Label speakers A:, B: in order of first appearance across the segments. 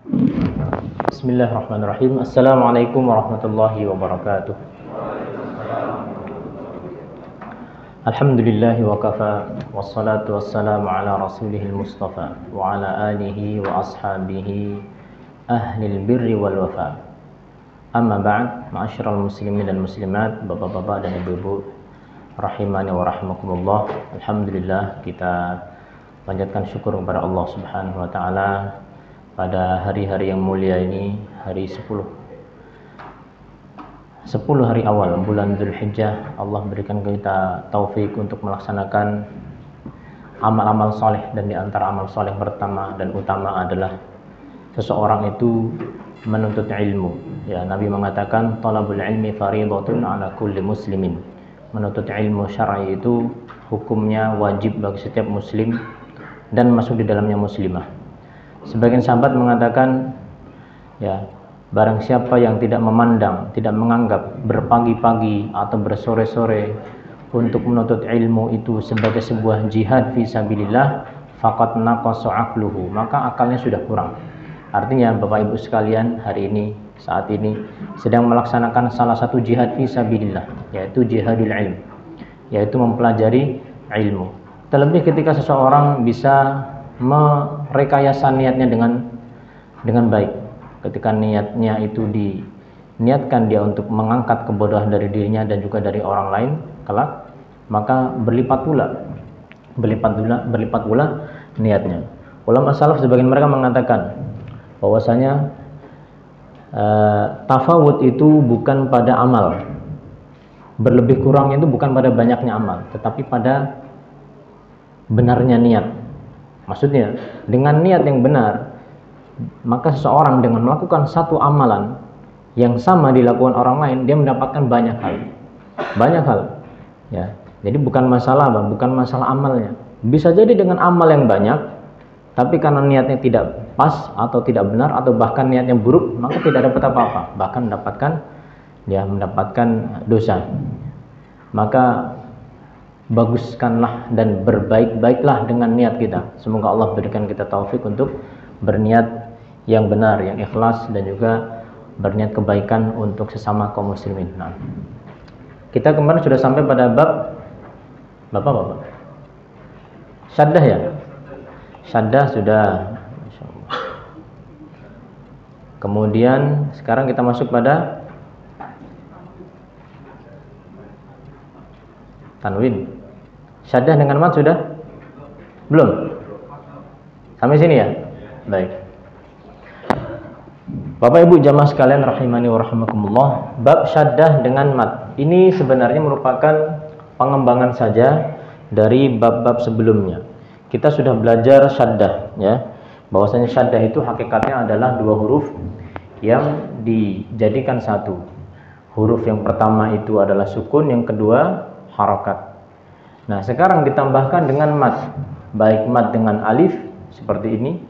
A: Bismillahirrahmanirrahim. Assalamualaikum warahmatullahi wabarakatuh. Alhamdulillahi wa kafa, wassalatu wassalamu ala rasulihil mustafa wa ala alihi wa ashabihi ahlil birri wal wafa. Amma ba'd, ma'asyiral muslimin dan muslimat, bapak-bapak dan ibu-ibu rahimani wa rahimakumullah. Alhamdulillah, kita panjatkan syukur kepada Allah Subhanahu wa taala pada hari-hari yang mulia ini, hari 10 hari awal bulan Dzulhijjah. Allah berikan kita taufik untuk melaksanakan amal-amal soleh, dan di antara amal soleh pertama dan utama adalah seseorang itu menuntut ilmu. Ya, Nabi mengatakan talabul ilmi fardhatun ala kulli muslimin. Menuntut ilmu syar'i itu hukumnya wajib bagi setiap muslim dan masuk di dalamnya muslimah. Sebagian sahabat mengatakan, ya, barang siapa yang tidak memandang, tidak menganggap berpagi-pagi atau bersore-sore untuk menuntut ilmu itu sebagai sebuah jihad fi sabilillah, faqad naqasa aqluhu, maka akalnya sudah kurang. Artinya Bapak Ibu sekalian, hari ini, saat ini sedang melaksanakan salah satu jihad fi sabilillah, yaitu jihadul ilm, yaitu mempelajari ilmu. Terlebih ketika seseorang bisa merekayasa niatnya dengan baik. Ketika niatnya itu diniatkan dia untuk mengangkat kebodohan dari dirinya dan juga dari orang lain kelak, maka berlipat pula niatnya. Ulama salaf sebagian mereka mengatakan bahwasanya tafawud itu bukan pada amal, berlebih kurang itu bukan pada banyaknya amal, tetapi pada benarnya niat. Maksudnya, dengan niat yang benar, maka seseorang dengan melakukan satu amalan yang sama dilakukan orang lain, dia mendapatkan banyak hal. Ya, jadi bukan masalah amalnya. Bisa jadi dengan amal yang banyak, tapi karena niatnya tidak pas atau tidak benar atau bahkan niatnya buruk, maka tidak dapat apa-apa, bahkan mendapatkan dosa. Maka baguskanlah dan berbaik-baiklah dengan niat kita. Semoga Allah berikan kita taufik untuk berniat yang benar, yang ikhlas, dan juga berniat kebaikan untuk sesama kaum muslimin. Nah, kita kemarin sudah sampai pada bab Bapak. Syaddah ya? Syaddah sudah. Kemudian sekarang kita masuk pada tanwin. Syaddah dengan mat sudah? Belum? Sampai sini ya? Baik. Bapak Ibu jamaah sekalian rahimani wa rahimakumullah, bab syaddah dengan mat ini sebenarnya merupakan pengembangan saja dari bab-bab sebelumnya. Kita sudah belajar syaddah, ya. Bahwasanya syaddah itu hakikatnya adalah dua huruf yang dijadikan satu. Huruf yang pertama itu adalah sukun, yang kedua harakat. Nah, sekarang ditambahkan dengan mat, baik mat dengan alif seperti ini,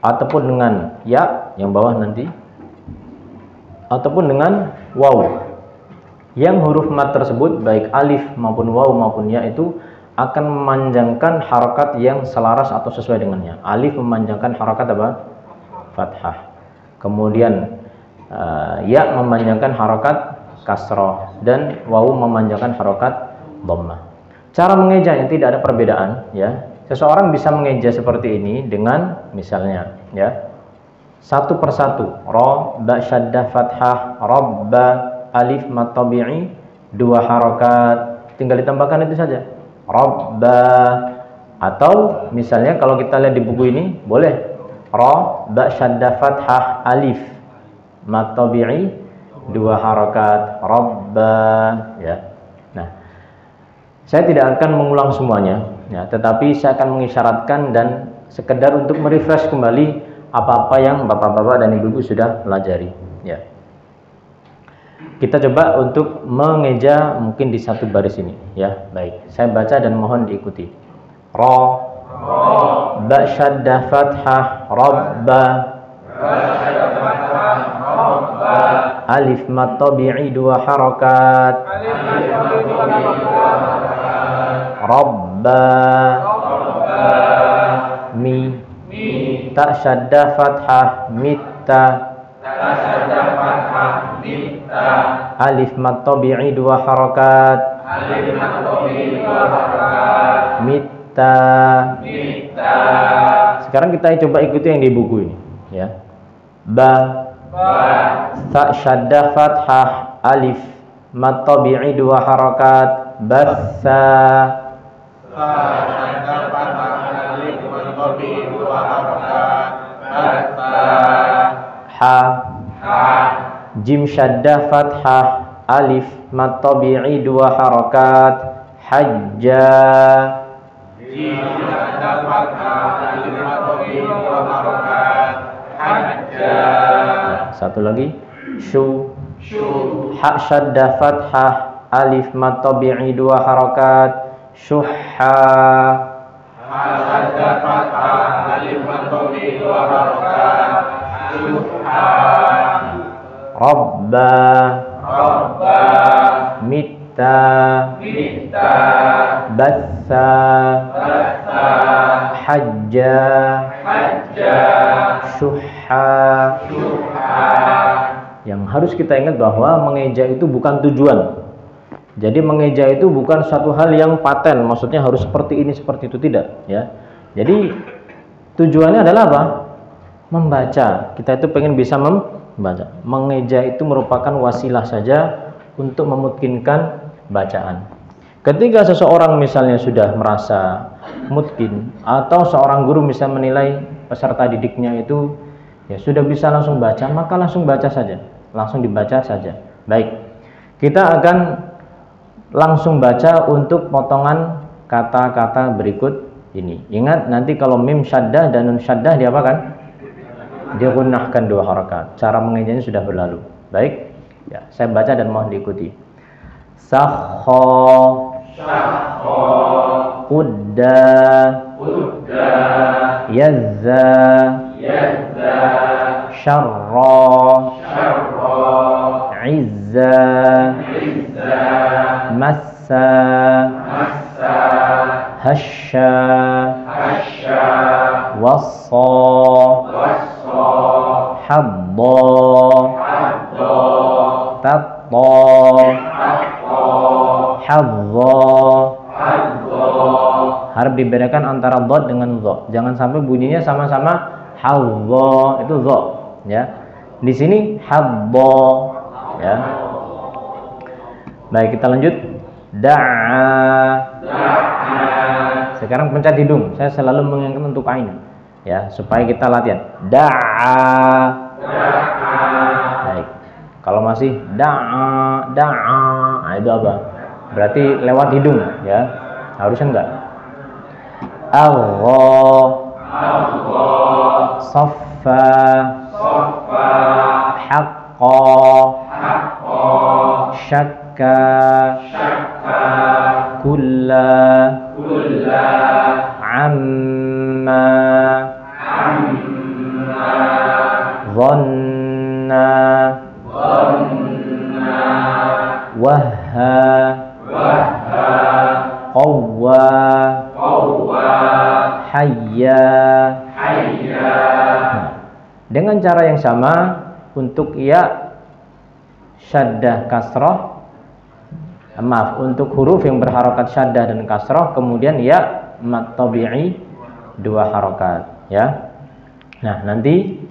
A: ataupun dengan ya yang bawah nanti, ataupun dengan waw. Yang huruf mat tersebut, baik alif maupun waw maupun ya, itu akan memanjangkan harakat yang selaras atau sesuai dengannya. Alif memanjangkan harakat apa? Fathah. Kemudian ya memanjangkan harakat kasrah, dan waw memanjangkan harakat dhammah. Cara mengejanya tidak ada perbedaan, ya. Seseorang bisa mengeja seperti ini dengan misalnya, ya, satu persatu, ra, ba, syaddah, fathah, rabba, alif, mat tabi'i, dua harakat, tinggal ditambahkan itu saja, rabba. Atau misalnya kalau kita lihat di buku ini, boleh ra, ba, syaddah, fathah, alif, mat tabi'i, dua harakat, rabba, ya. Nah, saya tidak akan mengulang semuanya, ya, tetapi saya akan mengisyaratkan dan sekedar untuk merefresh kembali apa-apa yang bapak-bapak dan ibu-ibu sudah pelajari, ya. Kita coba untuk mengeja mungkin di satu baris ini, ya. Baik, saya baca dan mohon diikuti. Ra, ba, syaddah, fathah, rabba, alif, mat tabi'i, dua harakat, rabba, mi, ta, syaddah, fathah, mit, mitta.
B: Syaddah fathah mitta.
A: Alif mat tabi'i 2 harakat.
B: Alif mat tabi'i 2 harakat.
A: Mitta.
B: Mitta.
A: Sekarang kita coba ikuti yang di buku ini, ya. Ba. Sa syaddah fathah alif mat tabi'i 2 harakat. Bassa.
B: Sa syaddah fathah alif mat tabi'i 2 harakat. Bassa.
A: Ha. Jim syaddah fathah alif mat tabi'i 2 harakat. Hajja.
B: Jim syaddah fathah alif mat tabi'i 2 harakat. Hajja.
A: Satu lagi. Syu.
B: Syu.
A: Ha syaddah fathah alif mat tabi'i 2 harakat. Syuhha.
B: Ha syaddah fathah alif mat tabi'i 2 harakat. Syuhha.
A: Rabba.
B: Rabba.
A: Mitta.
B: Mitta.
A: Bassa.
B: Bassa.
A: Hajja.
B: Hajja.
A: Syuhha.
B: Syuhha.
A: Yang harus kita ingat bahwa mengeja itu bukan tujuan. Jadi mengeja itu bukan satu hal yang paten, maksudnya harus seperti ini, seperti itu, tidak, ya. Jadi tujuannya adalah apa? Membaca. Kita itu pengen bisa membaca. Mengeja itu merupakan wasilah saja untuk memungkinkan bacaan. Ketika seseorang misalnya sudah merasa mungkin, atau seorang guru bisa menilai peserta didiknya itu ya sudah bisa langsung baca, maka langsung baca saja, langsung dibaca saja. Baik, kita akan langsung baca untuk potongan kata-kata berikut ini. Ingat, nanti kalau mim syaddah dan nun syaddah diapakan? Digunnahkan 2 harakat. Cara mengejanya sudah berlalu. Baik, ya, saya baca dan mohon diikuti. Sakha.
B: Syakha.
A: Udda.
B: Udda.
A: Yazza.
B: Yazza.
A: Syarra.
B: Syarra.
A: Izza.
B: Izza.
A: Massa.
B: Massa.
A: Hasya.
B: Hasya.
A: Wassa.
B: Wassa.
A: Hadda.
B: Hadda.
A: Tatta.
B: Hatta.
A: Hadza.
B: Hadda.
A: Harus dibedakan antara dhad dengan dha. Jangan sampai bunyinya sama-sama hadza, itu dha, ya. Di sini hadda, ya. Baik, kita lanjut. Da'a. Sekarang pencet hidung. Saya selalu mengingatkan untuk ain, ya, supaya kita latihan. Da'a. Baik. Kalau masih da'a, nah itu apa? Berarti lewat hidung, ya. Harusnya enggak. Agha. Saffa. Haqqa. Syakka. Kulla. Amma. Dhanna. Wahha. Qawwa. Hayya. Dengan cara yang sama untuk ya syaddah kasrah, maaf, untuk huruf yang berharokat syaddah dan kasrah, kemudian ya mat tabi'i 2 harokat, ya. Nah, nanti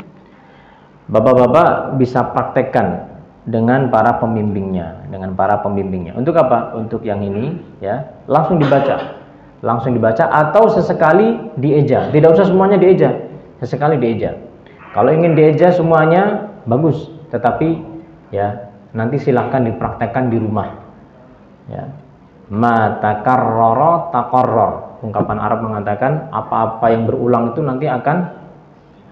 A: bapak-bapak bisa praktekkan dengan para pembimbingnya, Untuk apa? Untuk yang ini, ya, langsung dibaca atau sesekali dieja. Tidak usah semuanya dieja, sesekali dieja. Kalau ingin dieja semuanya bagus, tetapi ya nanti silahkan dipraktekkan di rumah, ya. Ma takarrara taqarrar. Ungkapan Arab mengatakan apa-apa yang berulang itu nanti akan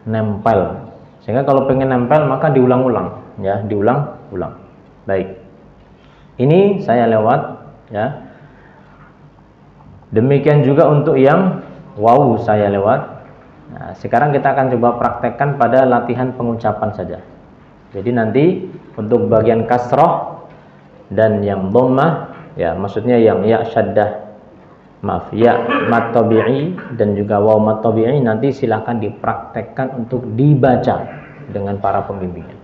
A: nempel. Sehingga kalau pengen nempel maka diulang-ulang, ya, diulang-ulang. Baik. Ini saya lewat, ya. Demikian juga untuk yang waw saya lewat. Nah, sekarang kita akan coba praktekkan pada latihan pengucapan saja. Jadi nanti untuk bagian kasroh dan yang dhammah, ya, maksudnya yang ya syaddah, maaf, ya mat tabi'i dan juga waw mat tabi'i, nanti silakan dipraktekkan untuk dibaca. dengan para pembimbingnya.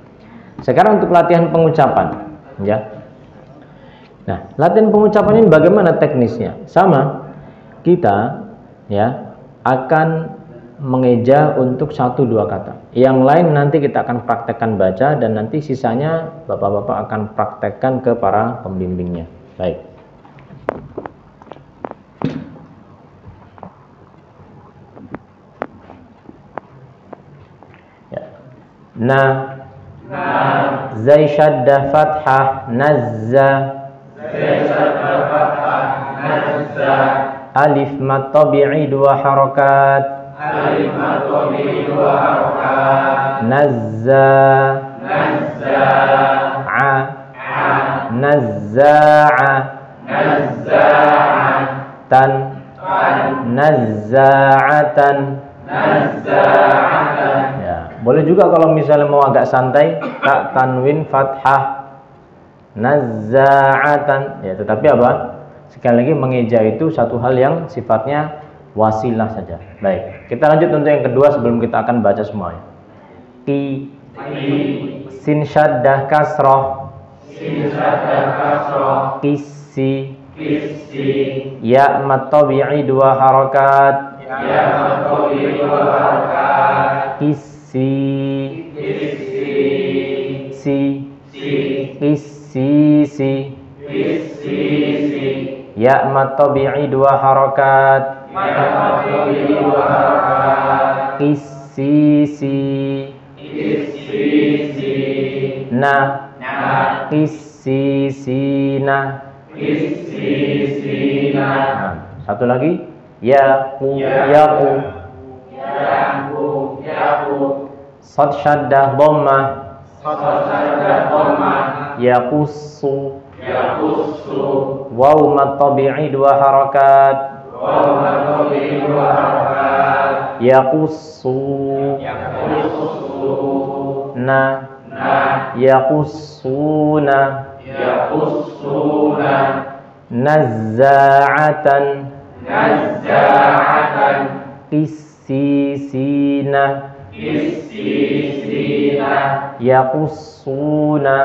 A: Sekarang untuk latihan pengucapan, ya. Nah, latihan pengucapan ini bagaimana teknisnya? Sama, kita ya akan mengeja untuk 1-2 kata. Yang lain nanti kita akan praktekkan baca dan nanti sisanya bapak-bapak akan praktekkan ke para pembimbingnya. Baik. Ya. Nah, zai syaddah fathah nazza, alif mat tabi'i 2 harakat, nazza, nazza'a, tan, nazza'atan. Ya, boleh juga kalau misalnya mau agak santai, tak tanwin fathah, nazza'atan. Ya, tetapi apa? Sekali lagi mengeja itu satu hal yang sifatnya wasilah saja. Baik, kita lanjut untuk yang kedua sebelum kita akan baca semuanya. Ki, sin syaddah kasroh, kisi, ya mat tabi'i 2 harakat, kisi, si, kisi, ya mat tabi'i 2 harakat, kisisi, na, kisisina. Nah, satu lagi, yaku, sad syaddah dhammah, yakussu, waw mat tabi'i 2 harakat, yakussu, na, yakussuna, nazza'atan, kisisina, yakussuna.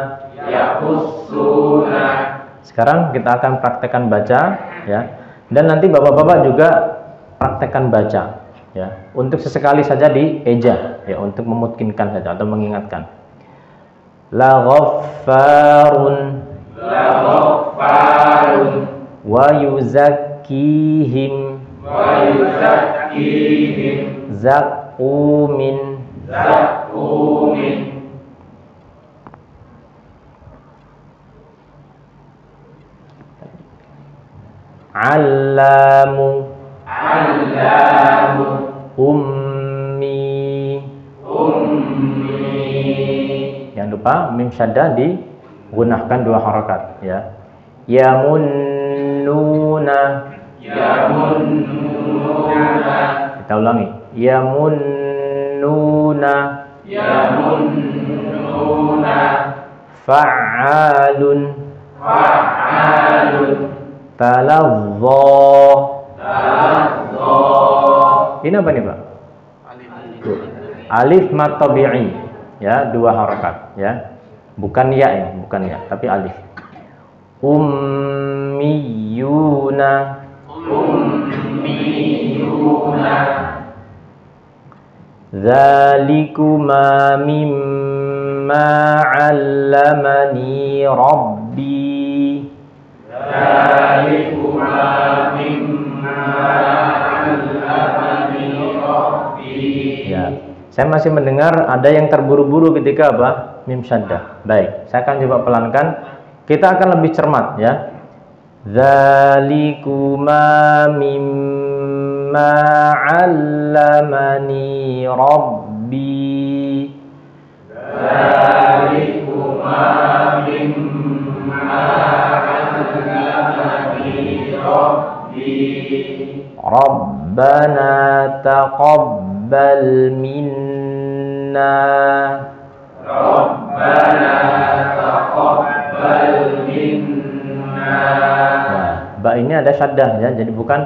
A: Sekarang kita akan praktekkan baca, ya. Dan nanti bapak-bapak juga praktekkan baca, ya. Untuk sesekali saja di eja, ya, untuk memungkinkan saja atau mengingatkan. La ghaffarun, wa yuzakkihim, zaqumin, allamu, ummi. Jangan lupa mim syaddah digunakan 2 harakat, ya. Yamunnuna, kita ulangi, yamunnuna, fa'alun, talazza. Ini apa nih, Pak? Alif mat tabi'i, ya, 2 harakat, ya. Bukan ya, ya, bukan ya, tapi alif. Ummiyuna, zalikuma mimma 'allamani rabbi, ya. Saya masih mendengar ada yang terburu-buru ketika apa? Mim syaddah. Baik, saya akan coba pelankan. Kita akan lebih cermat, ya. Zalikuma mimma 'allamani rabbi, rabbana taqabbal minna, ba ini ada syaddah, ya, jadi bukan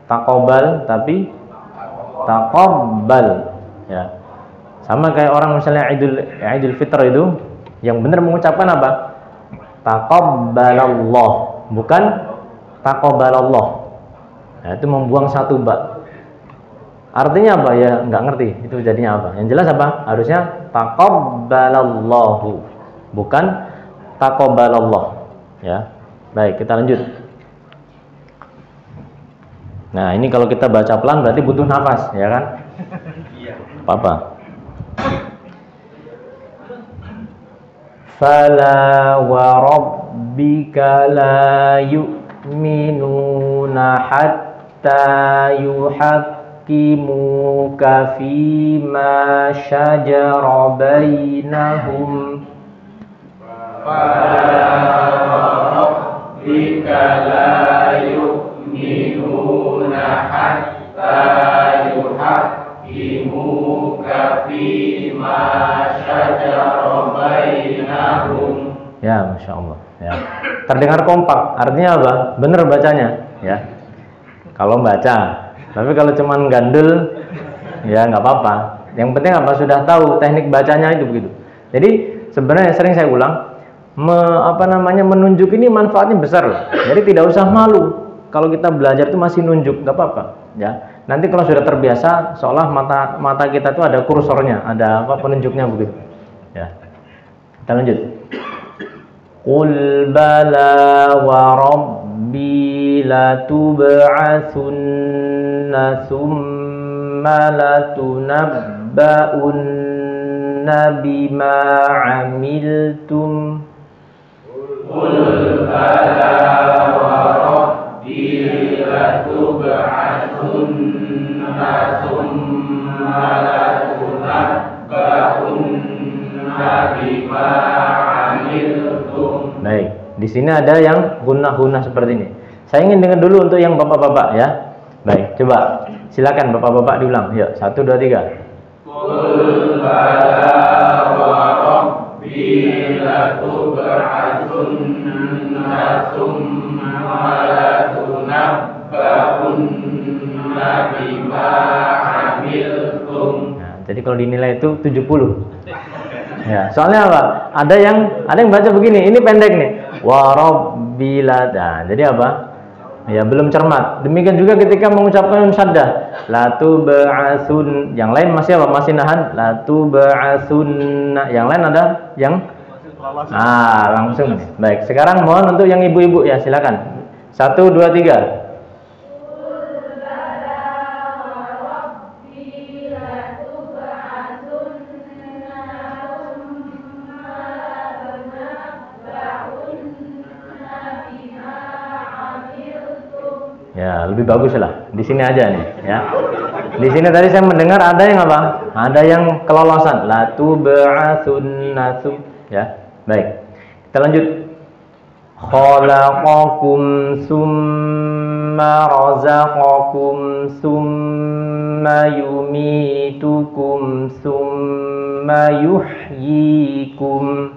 A: taqabbal tapi taqabbal, ya. Sama kayak orang misalnya Idul Fitr itu, yang benar mengucapkan apa? Taqabbalallah, bukan taqabbalallah. Nah, itu membuang satu ba. Artinya apa ya? Nggak ngerti. Itu jadinya apa? Yang jelas apa? Harusnya taqabbalallahu, bukan taqabbalallah. Ya. Baik, kita lanjut. Nah, ini kalau kita baca pelan berarti butuh nafas, ya kan? Iya. Apa? Fala wa rabbika la yu'minuna hatta yuhakkimuka fima syajara bainahum.
B: Fala wa rabbika la yu'minuna hatta yuhakkimuka fima syajara bainahum.
A: Ya, Masya Allah. Ya. Terdengar kompak. Artinya apa? Benar bacanya. Ya. Kalau baca. Tapi kalau cuman gandul, ya nggak apa-apa. Yang penting apa? Sudah tahu teknik bacanya itu begitu. Jadi sebenarnya sering saya ulang, menunjuk ini manfaatnya besar loh. Jadi tidak usah malu. Kalau kita belajar itu masih nunjuk, nggak apa-apa. Ya. Nanti kalau sudah terbiasa, seolah mata kita itu ada kursornya, ada penunjuknya begitu. Ya. Kita lanjut. Qul bala wa rabbi latub'atsunna thumma latunabba'unna bima 'amiltum.
B: Qul bala wa rabbi latub'atsunna thumma latunabba'unna bima 'amiltum.
A: Baik, di sini ada yang gunah-gunah seperti ini. Saya ingin dengar dulu untuk yang bapak-bapak ya. Baik, coba silakan bapak-bapak diulang. Ya, 1, 2, 3.
B: Qul bala wa rabbi latub'atsunna thumma latunabba'unna bima 'amiltum.
A: Nah, jadi kalau dinilai itu 70. Ya, soalnya apa? Ada yang baca begini, ini pendek nih. Wa rabbil. Nah, jadi apa? Ya, belum cermat. Demikian juga ketika mengucapkan syaddah, la tub'atsun. Yang lain masih apa? Masih nahan. La tub'atsunna. Yang lain ada yang langsung. Baik, sekarang mohon untuk yang ibu-ibu ya, silakan. 1, 2, 3. Ya, lebih bagus lah. Di sini aja nih, ya. Di sini tadi saya mendengar ada yang apa? Ada yang kelolosan. La tub'atsunna, ya. Baik. Kita lanjut. Khalaqakum summa razaqakum summa yumitukum summa yuhyikum.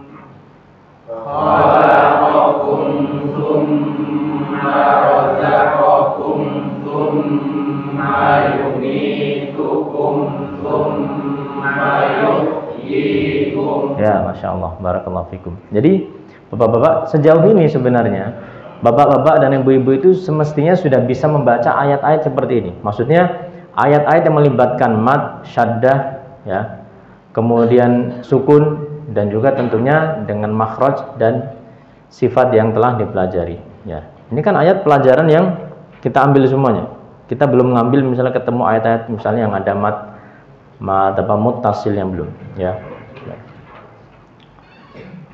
B: Khalaqakum summa razaqakum summa yumitukum summa yuhyikum.
A: Ya, Masya Allah, barakallahu fikum. Jadi bapak-bapak, sejauh ini sebenarnya bapak-bapak dan ibu-ibu itu semestinya sudah bisa membaca ayat-ayat seperti ini. Maksudnya ayat-ayat yang melibatkan mad, syaddah, ya, kemudian sukun, dan juga tentunya dengan makhraj dan sifat yang telah dipelajari. Ya, ini kan ayat pelajaran yang kita ambil semuanya. Kita belum ngambil misalnya ketemu ayat-ayat misalnya yang ada muttasil yang belum. Ya.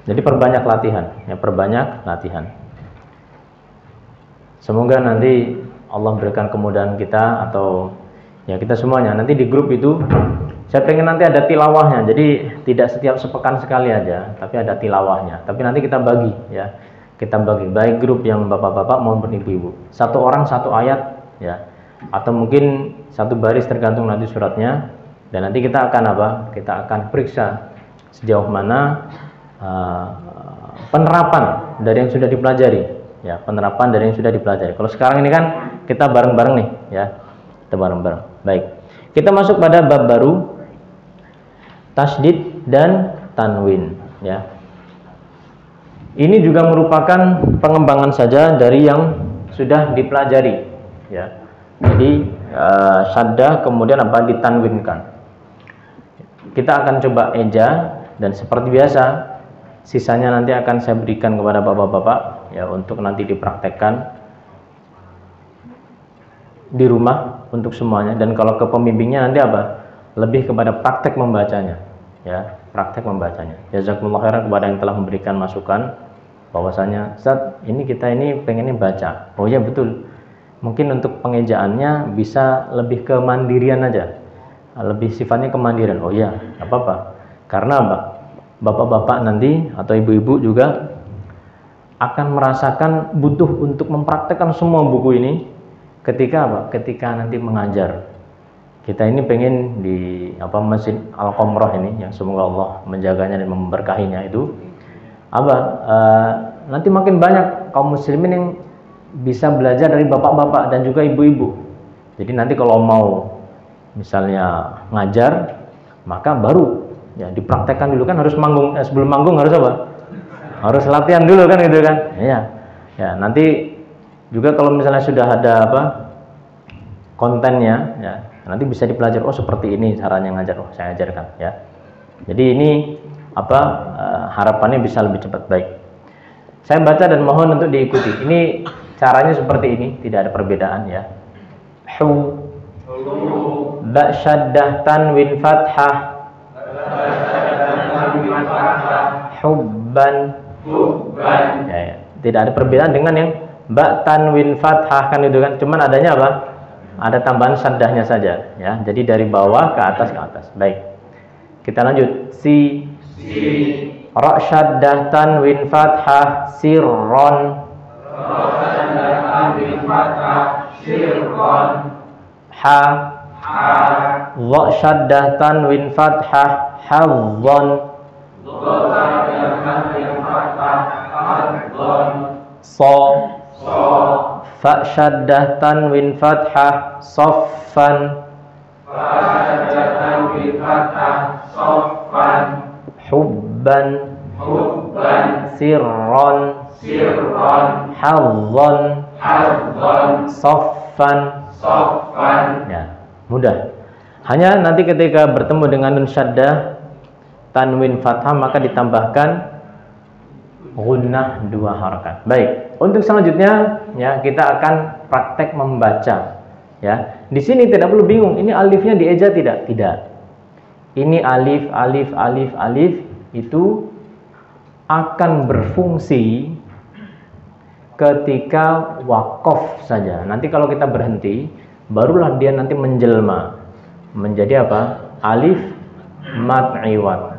A: Jadi perbanyak latihan, ya, perbanyak latihan. Semoga nanti Allah berikan kemudahan kita, atau ya kita semuanya nanti di grup itu. Saya pengen nanti ada tilawahnya, jadi tidak setiap sepekan sekali aja, tapi ada tilawahnya. Tapi nanti kita bagi, ya, kita bagi baik grup yang bapak-bapak maupun ibu-ibu. 1 orang 1 ayat, ya, atau mungkin 1 baris tergantung nanti suratnya. Dan nanti kita akan apa? Kita akan periksa sejauh mana penerapan dari yang sudah dipelajari, ya, penerapan dari yang sudah dipelajari. Kalau sekarang ini kan kita bareng-bareng nih, ya, kita bareng-bareng. Baik, kita masuk pada bab baru. tasydid dan tanwin, ya. Ini juga merupakan pengembangan saja dari yang sudah dipelajari, ya. Jadi syaddah kemudian apa, ditanwinkan. Kita akan coba eja, dan seperti biasa sisanya nanti akan saya berikan kepada bapak-bapak, ya, untuk nanti dipraktekkan di rumah untuk semuanya. Dan kalau ke pembimbingnya nanti apa, lebih kepada praktek membacanya, ya, praktek membacanya. Jazakumullah khairan kepada yang telah memberikan masukan bahwasanya Ustaz, kita ini pengennya baca. Oh ya betul, mungkin untuk pengejaannya bisa lebih ke mandirian aja, lebih sifatnya kemandirian. Oh ya, apa-apa, karena apa, bapak-bapak nanti atau ibu-ibu juga akan merasakan butuh untuk mempraktekkan semua buku ini ketika apa, ketika nanti mengajar. Kita ini pengen di Masjid Al-Qomroh ini, yang semoga Allah menjaganya dan memberkahinya, itu nanti makin banyak kaum muslimin yang bisa belajar dari bapak-bapak dan juga ibu-ibu. Jadi nanti kalau mau misalnya ngajar, maka baru ya dipraktekkan dulu, kan harus manggung, sebelum manggung harus apa? Harus latihan dulu kan, gitu kan? Iya. Ya, nanti juga kalau misalnya sudah ada kontennya, ya, nanti bisa dipelajari. Oh seperti ini caranya ngajar, oh saya ajarkan, ya. Jadi ini harapannya bisa lebih cepat. Baik, saya baca dan mohon untuk diikuti. Ini caranya seperti ini, tidak ada perbedaan, ya. Hu, ba syaddah tanwin fathah, hubban, ya. Tidak ada perbedaan dengan yang ba tanwin fathah, kan itu kan, cuman adanya apa, ada tambahan syaddahnya saja, ya. Jadi dari bawah ke atas, ke atas. Baik, kita lanjut. Ra syaddah tanwin fathah sirron, ha, dha syaddah tanwin fathah hadzon, so, fa syaddah tanwin fathah soffan, hubban, sirron, hadzon, soffan. Ya, mudah. Hanya nanti ketika bertemu dengan nun syaddah tanwin fathah, maka ditambahkan gunnah 2 harakat. Baik, untuk selanjutnya, ya, kita akan praktek membaca, ya. Di sini tidak perlu bingung, ini alifnya dieja tidak? Tidak. Ini alif, alif, alif, alif itu akan berfungsi ketika wakof saja. Nanti kalau kita berhenti, barulah dia nanti menjelma menjadi apa? Alif mad iwad.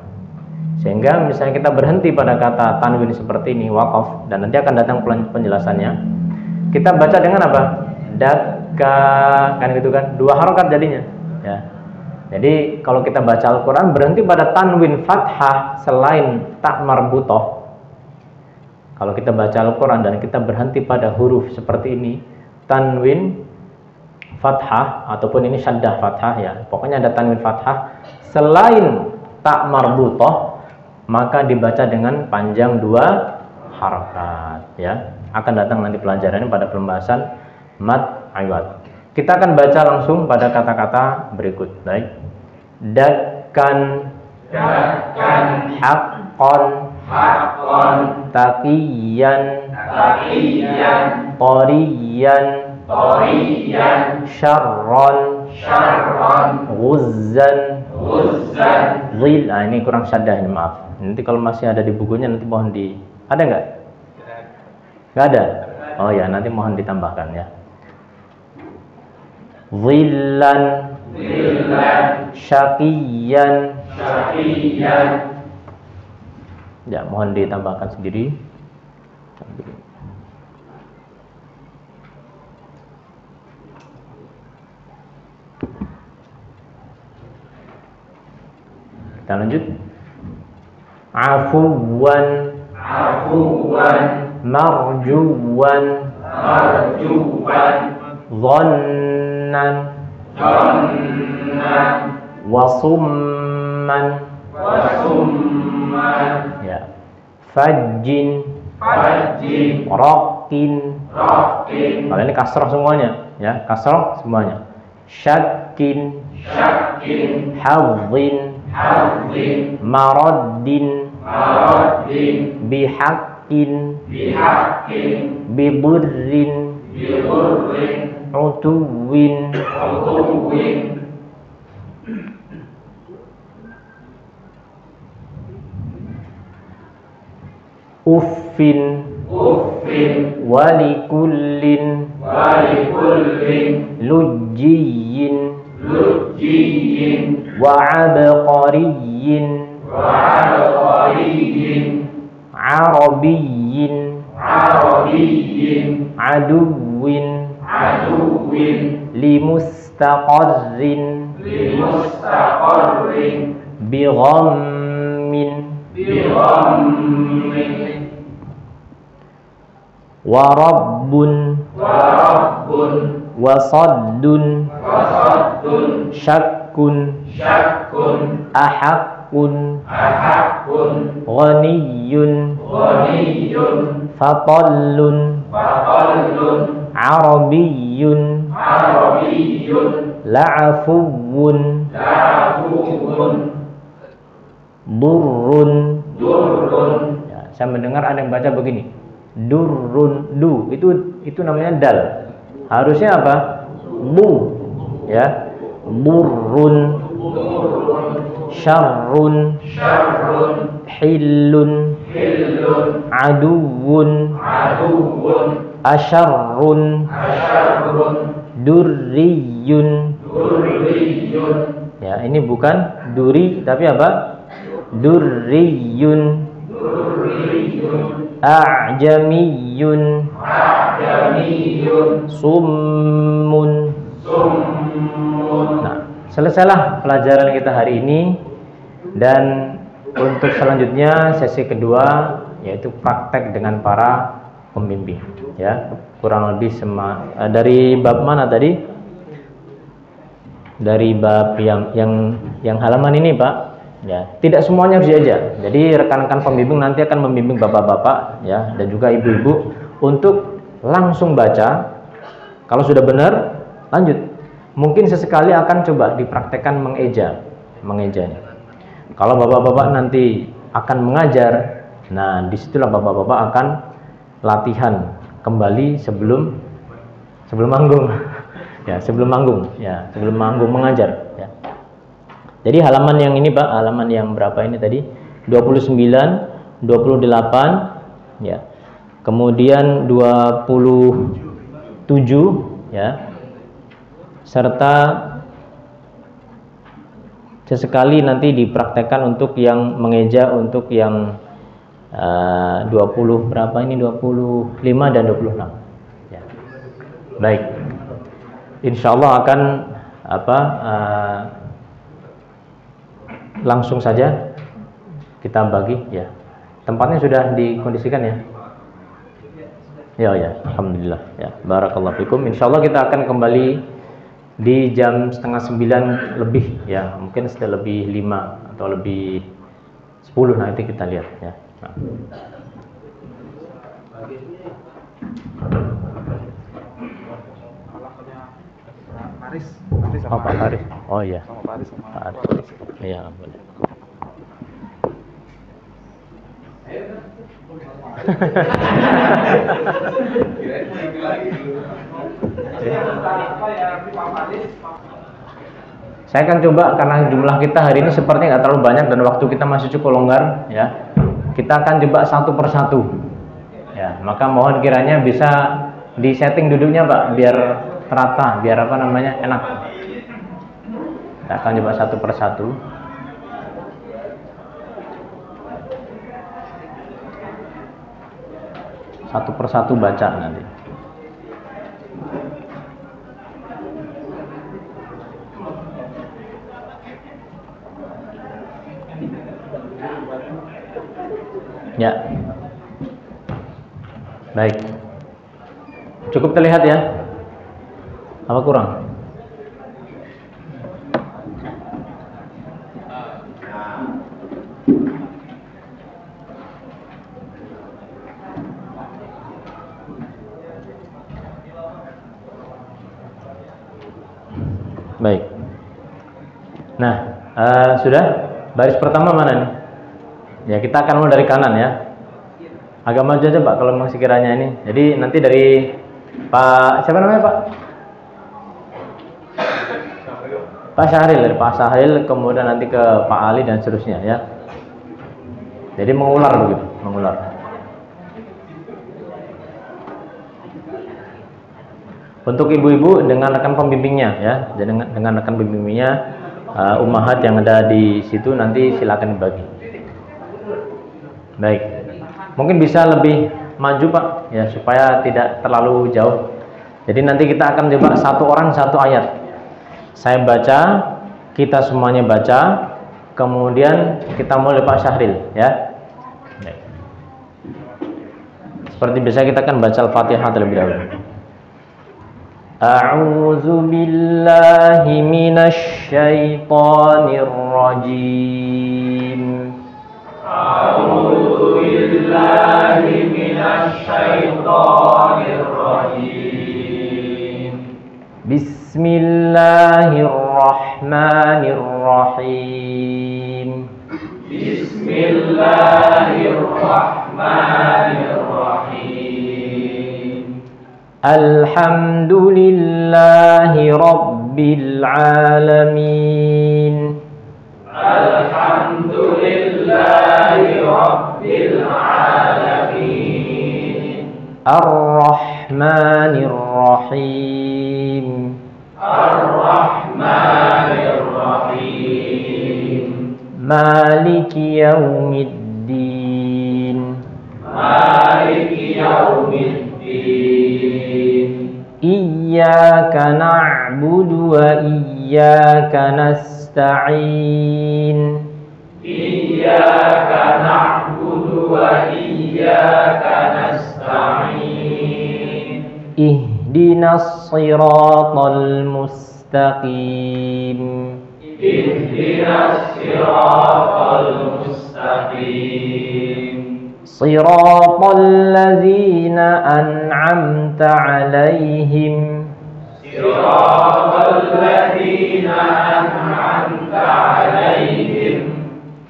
A: Sehingga misalnya kita berhenti pada kata tanwin seperti ini, wakof, dan nanti akan datang penjelasannya. Kita baca dengan apa? Dakka, kan gitu kan? 2 harokat jadinya, ya. Jadi kalau kita baca Al-Quran berhenti pada tanwin fathah selain tak marbutoh. Kalau kita baca Al-Quran dan kita berhenti pada huruf seperti ini, tanwin fathah ataupun ini syaddah fathah, ya, pokoknya ada tanwin fathah selain tak marbutoh, maka dibaca dengan panjang 2 harakat, ya. Akan datang nanti pelajarannya pada pembahasan mad iwad. Kita akan baca langsung pada kata-kata berikut. Baik. Dakkan, haqqan, taqiyan, qoriyan, syarran, ghuzzan, zil. Ini kurang syaddah, ini maaf. Nanti kalau masih ada di bukunya nanti mohon ada nggak? Nggak ada? Oh ya, nanti mohon ditambahkan, ya. Zillan, syaqiyan, ya, mohon ditambahkan sendiri. Kita lanjut. Afuwan, marjuwan, dhannan, wasumman,
B: wasumma,
A: Ya. Fajjin,
B: fajin,
A: rokin.
B: rokin,
A: Kalau ini kasroh semuanya, ya, kasroh semuanya. Syakkin,
B: syakin,
A: hadzin,
B: hadzin,
A: maraddin,
B: maradin,
A: bihakkin,
B: bihakin,
A: biburrin,
B: biburrin,
A: utuwin.
B: utuwin,
A: Uffin,
B: uffin,
A: walikullin,
B: walikullin,
A: lujjiyin,
B: lujjiyin,
A: wa'abqariyin,
B: wa'alqariyin,
A: arabiyyin,
B: arabiyyin,
A: aduwin,
B: aduwin,
A: limustaqarrin,
B: limustaqarrin,
A: bighammin,
B: bighammin,
A: warabbun,
B: warabbun,
A: wasaddun,
B: wasaddun,
A: syakkun,
B: syakkun,
A: ahaqqun,
B: ahakun,
A: ghaniyun,
B: ghaniyun,
A: fatallun,
B: fatallun,
A: arabiyyun,
B: arabiyyun,
A: la'afuwun,
B: lafuun,
A: durrun.
B: durrun,
A: Ya, saya mendengar ada yang baca begini, durrun, du, itu namanya dal. Harusnya apa? Bu, ya, burrun, syarrun,
B: syarrun,
A: hillun,
B: hillun,
A: aduwun,
B: aduwun,
A: asyarrun,
B: asyarrun,
A: durriyun.
B: durriyun,
A: Ya, ini bukan duri tapi apa? Durriyun,
B: durriyun,
A: a'jamiyun,
B: ajamiyun,
A: summun.
B: summun.
A: Nah, selesailah pelajaran kita hari ini, dan untuk selanjutnya sesi kedua yaitu praktek dengan para pembimbing, ya. Kurang lebih dari bab mana tadi? Dari bab yang halaman ini, Pak. Ya, tidak semuanya harus diajar. Jadi rekan-rekan pembimbing nanti akan membimbing bapak-bapak, ya, dan juga ibu-ibu untuk langsung baca. Kalau sudah benar, lanjut. Mungkin sesekali akan coba dipraktekkan mengejanya. Kalau bapak-bapak nanti akan mengajar, nah disitulah bapak-bapak akan latihan kembali sebelum manggung. Ya, sebelum manggung mengajar, ya. Jadi halaman yang ini, Pak, halaman yang berapa ini tadi? 29, 28, ya. Kemudian 27, ya. Serta sesekali nanti dipraktekkan untuk yang mengeja, untuk yang 20 berapa ini, 25 dan 26, ya. Baik, insya Allah akan langsung saja kita bagi, ya. Tempatnya sudah dikondisikan, ya. Ya, alhamdulillah, ya. Barakallahu fikum. Insya Allah kita akan kembali di jam 8:30 lebih, ya. Mungkin sudah lebih 5 atau lebih 10, nanti kita lihat, ya. Nah.
C: Haris
A: Oh, Pak Haris. Oh iya.
C: sama Pak Haris sama
A: Pak Haris. Iya, boleh. Saya akan coba, karena jumlah kita hari ini sepertinya nggak terlalu banyak dan waktu kita masih cukup longgar, ya. Kita akan coba satu persatu, ya. Maka mohon kiranya bisa disetting duduknya, Pak, biar rata, biar enak. Kita akan coba satu persatu. Satu persatu baca nanti. Ya. Baik. Cukup terlihat, ya? Apa kurang? Baik. Nah, sudah baris pertama mana nih? Ya, kita akan mulai dari kanan ya. Agak maju aja Pak kalau memang sekiranya ini. Jadi nanti dari Pak siapa namanya Pak? Pak Syahril, dari Pak Syahril kemudian nanti ke Pak Ali dan seterusnya ya. Jadi mengular begitu, mengular. Untuk ibu-ibu dengan rekan pembimbingnya ya, dengan rekan pembimbingnya, ummahat yang ada di situ nanti silakan dibagi. Baik, mungkin bisa lebih maju Pak ya supaya tidak terlalu jauh. Jadi nanti kita akan coba satu orang satu ayat. Saya baca, kita semuanya baca, kemudian kita mulai Pak Syahril ya. Baik. Seperti biasa kita akan baca Al-Fatihah terlebih dahulu. A'udzu billahi minasy syaithanir rajim.
B: A'udzu billahi minasy syaithanir rajim.
A: Bismillahirrahmanirrahim.
B: Bismillahirrahmanirrahim.
A: Alhamdulillahi rabbil alamin.
B: Alhamdulillahi rabbil alamin.
A: Ar-Rahmanir Rahim.
B: Ar-Rahmanir Rahim.
A: Maliki yaumiddin.
B: Maliki yaumiddin.
A: Iyyaka na'budu wa iyyaka nasta'in.
B: Iyyaka na'budu wa iyyaka nasta'in.
A: Ihdinas siratal mustaqim.
B: Ihdinas siratal mustaqim.
A: Siratal ladzina an'amta 'alaihim.
B: Siratal ladzina an'amta 'alaihim.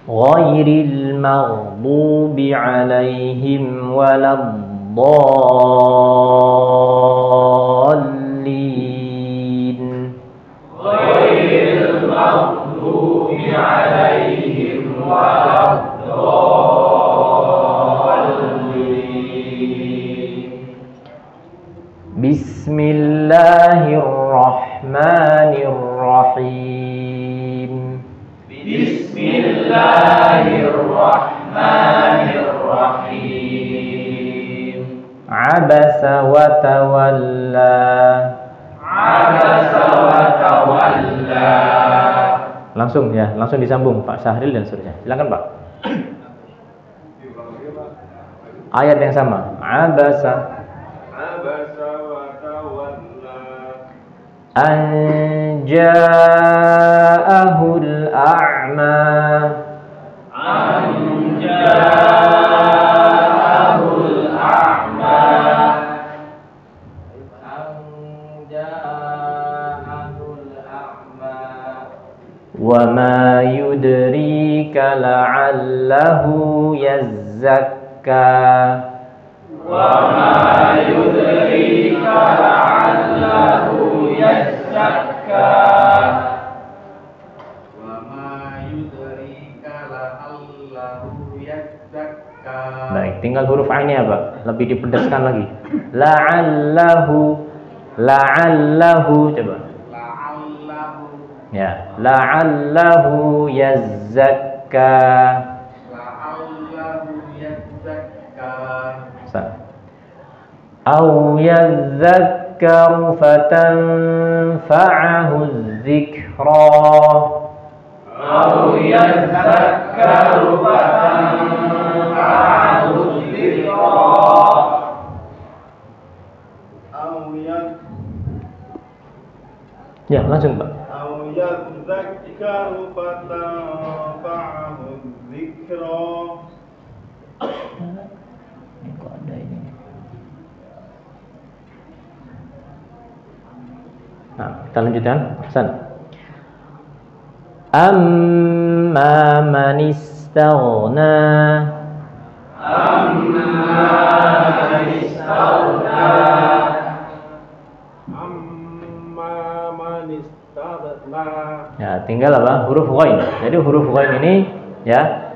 A: Ghairil maghdubi 'alaihim waladdallin.
B: Ghairil maghdubi 'alaihim waladdallin.
A: Bismillahirrahmanirrahim.
B: Bismillahirrahmanirrahim.
A: Abasa wa tawalla.
B: Abasa wa tawalla.
A: Langsung ya, langsung disambung Pak Syahril dan seterusnya. Silakan Pak. Ayat yang sama. Abasa.
B: Abasa wa tawalla.
A: An ja'ahul a'ma.
B: An ja'ahul a'ma.
A: Wa ma yudrika la'allahu yazzakka.
B: Wa ma yudrika la'allahu yazzakka. Wa ma yudrika la'allahu yazzakka.
A: Baik, tinggal huruf ainnya Pak. Lebih dipedaskan lagi. La'allahu. La'allahu coba. Ya, la'allahu yazzakka.
B: La'allahu yazzakka.
A: Au yadzakkaru fatanfa'ahu dzikra.
B: Au yadzakkaru fatanfa'ahu dzikra.
A: Ya, langsung Pak.
D: Au yadzakkaru fatanfa'ahu dzikra.
A: Ini kok ada ini. Nah, kita lanjutkan. Hasan. Amma man istaghna. Ya, tinggal apa? Huruf ghain. Jadi huruf ghain ini ya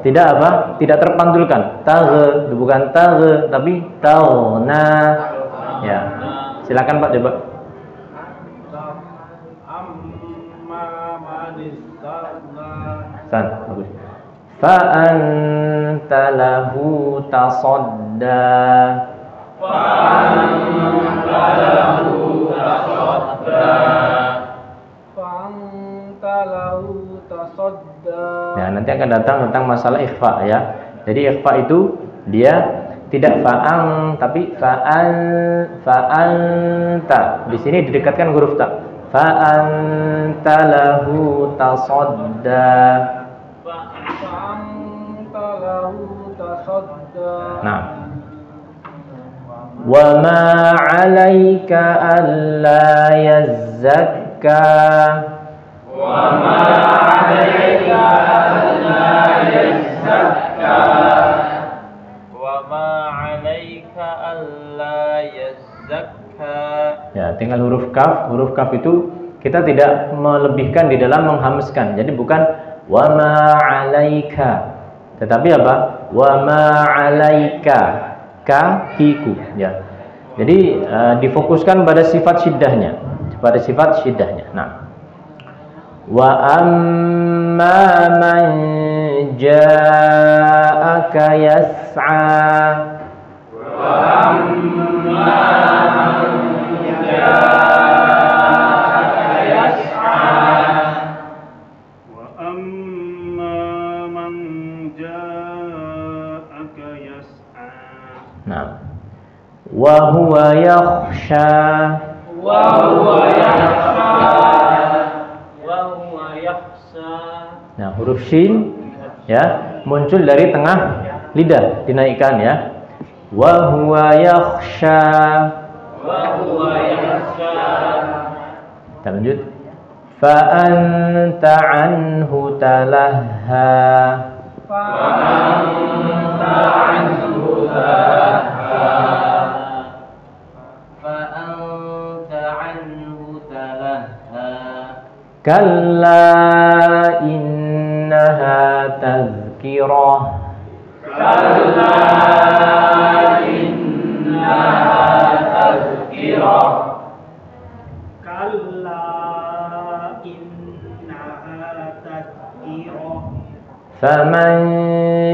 A: tidak apa? Tidak terpantulkan. Bukan tapi taghna. Ya. Silakan Pak coba. Bagus. Fa anta lahu tasadda. Ya, nanti akan datang tentang masalah ikhfa ya. Jadi ikhfa itu dia tidak fa'an tapi fa'anta. Di sini didekatkan huruf ta. Fa'anta lahu tasadda. Nah. Wa ma 'alaika alla yazzakka. Ya, tinggal huruf kaf. Huruf kaf itu kita tidak melebihkan di dalam menghamskan. Jadi bukan wa ma 'alaika. Tetapi apa? Wa ma 'alaika. Kakiku ya. Jadi difokuskan pada sifat syiddahnya. Pada sifat syiddahnya. Nah. Wa amma man ja'aka yas'a. Nah. Wa huwa yakhsha. Nah, huruf shin ya muncul dari tengah lidah, dinaikkan ya. Wa huwa yakhsha. Kita lanjut. Fa anta anhu talahha. Kalla innaha tazkirah. Faman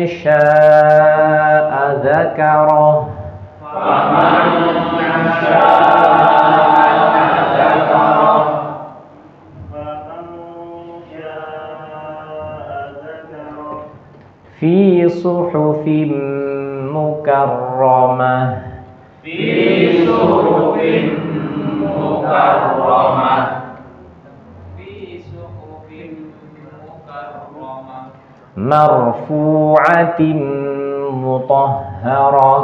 A: syaa'a dzakarah. Fi suhufin mukarramah. Marfu'atin mutahharah.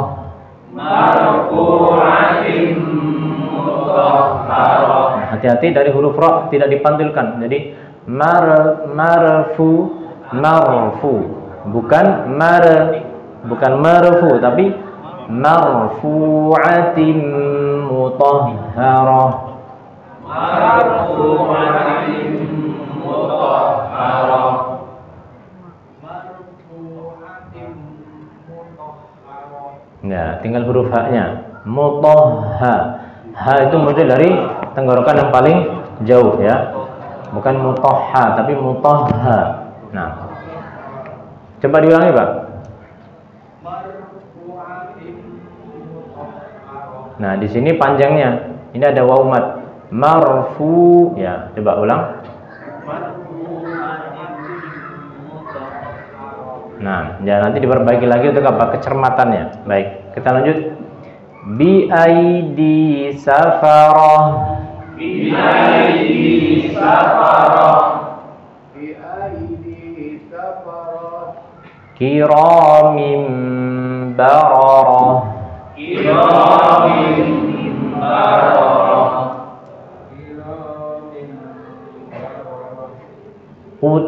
A: Hati-hati dari huruf ra tidak dipantulkan. Jadi marfu bukan marfu tapi marfu'atin mutahharah. Ya, tinggal huruf ha-nya. Mutahha. Ha itu muncul dari tenggorokan yang paling jauh ya. Bukan mutahha tapi mutahha. Nah. Coba diulangi, Pak. Nah, di sini panjangnya. Ini ada waw mad. Marfu. Ya, coba ulang. Nah, ya nanti diperbaiki lagi untuk apa? Kecermatannya. Baik, kita lanjut. Bi aidi safarah. Kiramin bararah.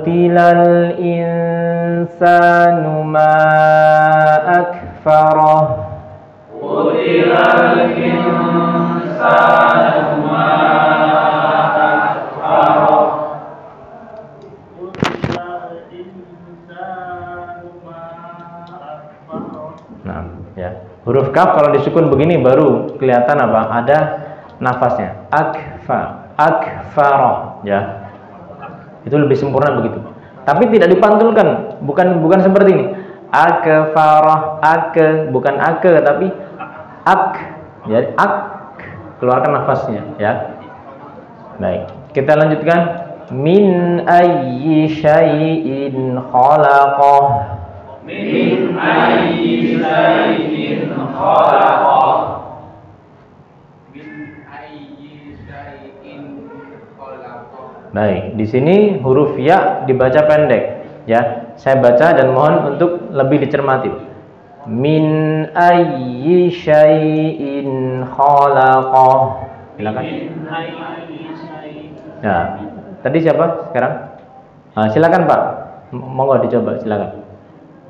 A: Qutilal insanu ma akfarah.
B: Qutilal insanu ma akfarah.
A: Nah, ya. Huruf kaf kalau disukun begini baru kelihatan apa? Ada nafasnya. Akfarah, ya. Itu lebih sempurna begitu. Tapi tidak dipantulkan, bukan seperti ini. Akfarah, bukan tapi Jadi keluarkan nafasnya, ya. Baik, kita lanjutkan. Min ayyi syai'in khalaqah.
B: Min ayyi syai'in khalaqah. Min ayyi syai'in khalaqah.
A: Baik, di sini huruf ya dibaca pendek, ya. Saya baca dan mohon untuk lebih dicermati. Min ayyi syai'in khalaqah. Silakan. Ya, tadi siapa sekarang? Silakan Pak. Monggo dicoba, silakan.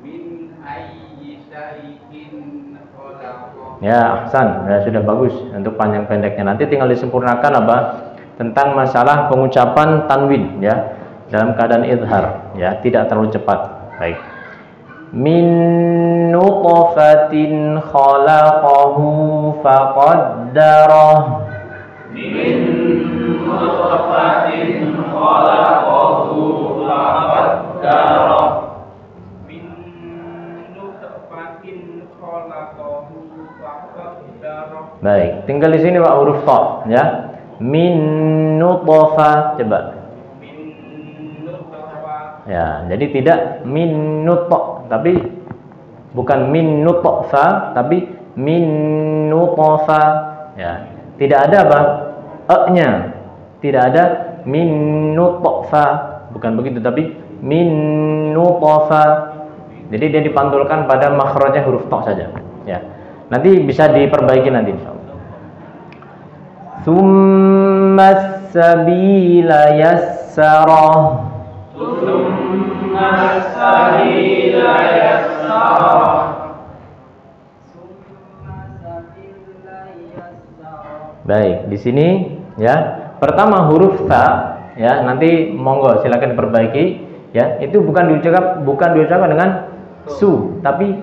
B: Min ayyi syai'in khalaqah.
A: Ya, ahsan. Ya, sudah bagus untuk panjang pendeknya. Nanti tinggal disempurnakan apa? Tentang masalah pengucapan tanwin, ya. Dalam keadaan idhar, ya, tidak terlalu cepat. Baik. Min nutfatin khalaqahu faqaddarah.
B: Min nutfatin khalaqahu faqaddarah. Min nutfatin khalaqahu faqaddarah.
A: Baik, tinggal di sini Pak huruf ta, ya. Min nutfah, coba.
B: Min nutfah.
A: Ya, jadi tidak min nutfah, tapi bukan min nutfah, tapi min nutfah. Ya, tidak ada apa? E-nya. Tidak ada min nutfah, bukan begitu, tapi min nutfah. Jadi dia dipantulkan pada makhrajnya huruf ta saja, ya. Nanti bisa diperbaiki nanti insyaallah. Tsummas sabila yassarah.
B: Tsummas sabila yassarah.
A: Baik, di sini ya. Pertama huruf ta, ya. Nanti monggo silakan diperbaiki, ya. Itu bukan diucapkan dengan su, tapi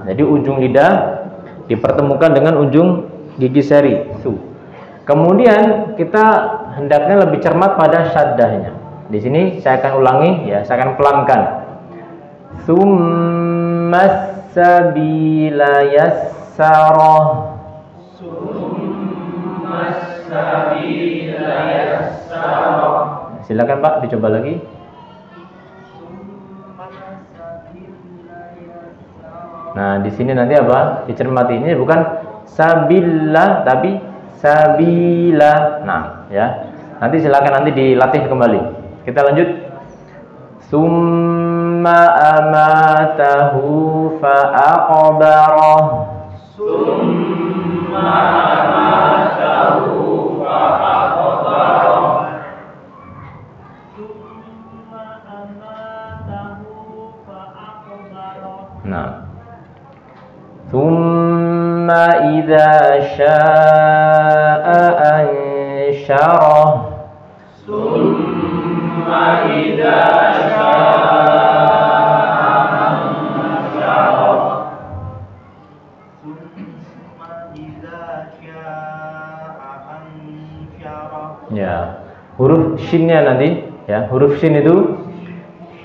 A: jadi ujung lidah dipertemukan dengan ujung gigi seri su. Kemudian kita hendaknya lebih cermat pada syaddahnya. Di sini saya akan ulangi, ya, saya akan pelankan. Tsummas sabila yassarah.
B: Tsummas sabila yassarah.
A: Silakan Pak, dicoba lagi. Nah, di sini nanti apa? Dicermati. Ini bukan sabila tapi sabila. Nah, ya. Nanti silakan nanti dilatih kembali. Kita lanjut. Summa amatahu fa aqbarah.
B: Summa amatahu fa aqbarah.
A: Nah. Thumma idza syaa'a ansyarah.
B: Thumma idza syaa'a ansyarah. Thumma idza syaa'a ansyarah.
A: Ya, huruf shinnya nanti, ya, huruf shin itu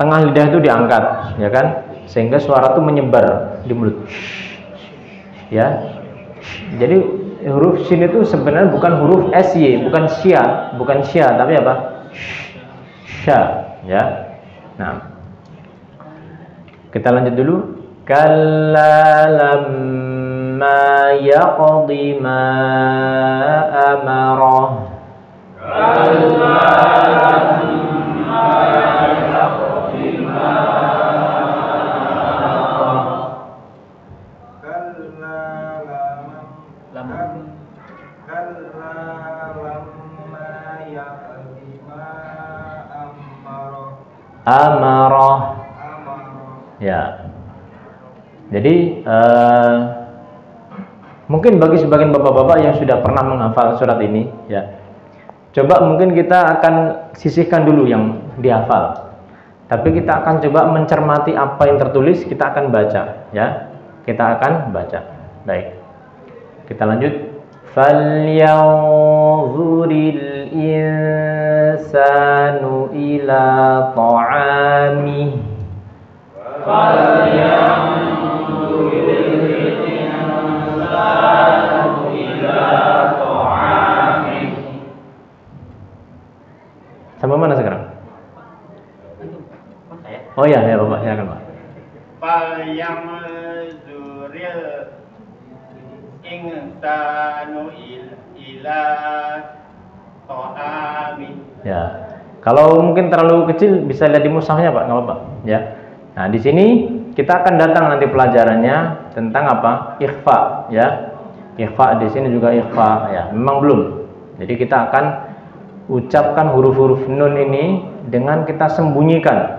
A: tengah lidah itu diangkat, ya kan, sehingga suara itu menyebar di mulut. Ya, jadi huruf shin itu sebenarnya bukan huruf sy, bukan sya, tapi apa? Sya, ya. Nah, kita lanjut dulu. Kalla lamma yaqdi ma amarah.
B: Kalla lamma yaqdi ma
A: Amara. Ya. Jadi mungkin bagi sebagian bapak-bapak yang sudah pernah menghafal surat ini, ya, coba mungkin kita akan sisihkan dulu yang dihafal. Tapi kita akan coba mencermati apa yang tertulis, kita akan baca, ya. Kita akan baca. Baik. Kita lanjut. Falyanzuril insanu ila ta'amih. Sampai mana sekarang? Oh ya, ya Bapak, silakan Pak.
D: Falyanzuril insanu ila ta'ami.
A: Ya. Kalau mungkin terlalu kecil bisa lihat di mushafnya Pak, nggak apa-apa, ya. Nah, di sini kita akan datang nanti pelajarannya tentang apa? Ikhfa, ya. Ikhfa di sini juga ikhfa, ya. Memang belum. Jadi kita akan ucapkan huruf-huruf nun ini dengan kita sembunyikan.